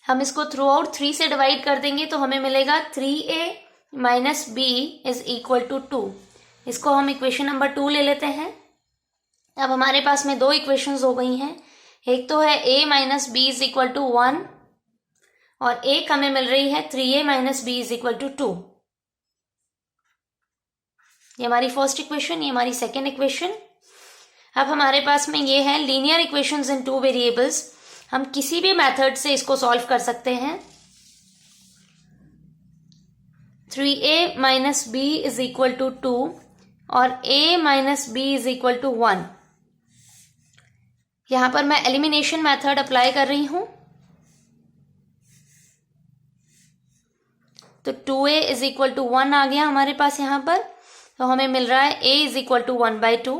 हम इसको थ्रू आउट 3 से डिवाइड कर देंगे, तो हमें मिलेगा 3a minus b is equal to 2। इसको हम इक्वेशन नंबर 2 ले लेते हैं। अब हमारे पास में दो इक्वेशंस हो गई हैं, एक तो है a minus b is equal to 1, और एक हमें मिल रही है 3a minus b is equal to 2। ये हमारी फर्स्ट इक्वेशन, ये हमारी सेकेंड इक्वेशन। अब हमारे पास में ये है लीनियर इक्वेशंस इन 2 वेरिएबल्स। हम किसी भी मेथड से इसको सॉल्व कर सकते हैं। 3a minus b is equal to 2 और a minus b is equal to 1। यहां पर मैं एलिमिनेशन मेथड अप्लाई कर रही हूं, तो 2a इज इक्वल टू 1 आ गया हमारे पास यहां पर, तो हमें मिल रहा है a इज इक्वल टू 1/2।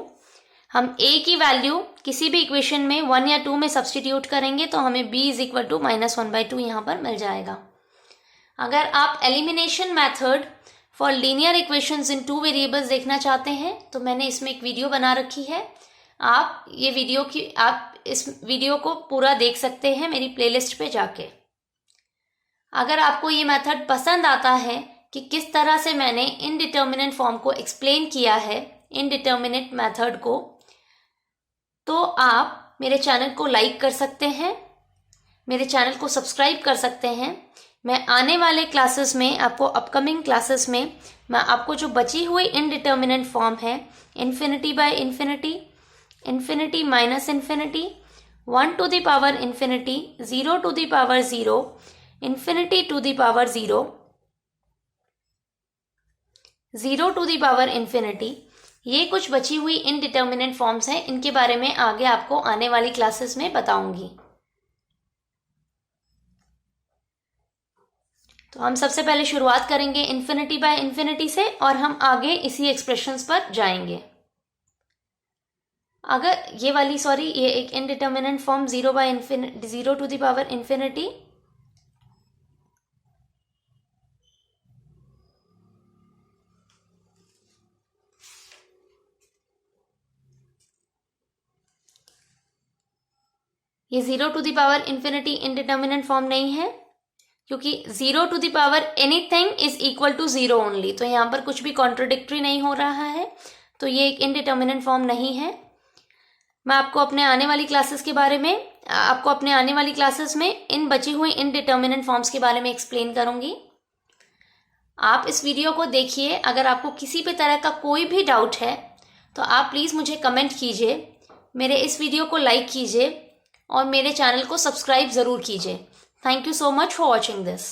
हम a की वैल्यू किसी भी इक्वेशन में 1 या 2 में सब्सटीट्यूट करेंगे, तो हमें b इज इक्वल टू -1/2 यहाँ पर मिल जाएगा। अगर आप elimination method for linear equations in 2 variables देखना चाहते हैं, तो मैंने इसमें एक वीडियो बना रखी है। आप इस वीडियो को पूरा देख सकते हैं मेरी प्लेलिस्ट पे जाके। अगर आपको ये मेथड पसंद आता है कि किस तरह से मैंने इनडिटर्मिनेंट फॉर्म को एक्सप्लेन किया है, इनडिटर्मिनेट मेथड को, तो आप मेरे चैनल को लाइक कर सकते हैं, मेरे चैनल को सब्सक्राइब कर सकते हैं। मैं आने वाले क्लासेस में आपको, अपकमिंग क्लासेस में मैं आपको जो बची हुई इनडिटर्मिनेंट फॉर्म है, infinity by infinity, infinity minus infinity, 1 to the power infinity, 0 to the power 0, infinity to the power 0, 0 to the power infinity, ये कुछ बची हुई इनडिटर्मिनेंट फॉर्म्स हैं। इनके बारे में आगे आपको आने वाली क्लासेस में बताऊंगी। तो हम सबसे पहले शुरुआत करेंगे इन्फिनिटी बाय इन्फिनिटी से, और हम आगे इसी एक्सप्रेशंस पर जाएंगे। अगर ये एक indeterminate form 0 to the power infinity, ये 0 to the power infinity indeterminate form नहीं है, क्योंकि 0 to the power anything is equal to 0 only. तो यहाँ पर कुछ भी कॉन्ट्रोडिक्टरी नहीं हो रहा है, तो ये एक इनडिटर्मिनेंट फॉर्म नहीं है। मैं आपको अपने आने वाली क्लासेस में इन बची हुई इनडिटर्मिनेंट फॉर्म्स के बारे में एक्सप्लेन करूंगी। आप इस वीडियो को देखिए। अगर आपको किसी भी तरह का कोई भी डाउट है, तो आप प्लीज़ मुझे कमेंट कीजिए, मेरे इस वीडियो को लाइक कीजिए और मेरे चैनल को सब्सक्राइब ज़रूर कीजिए। Thank you so much for watching this.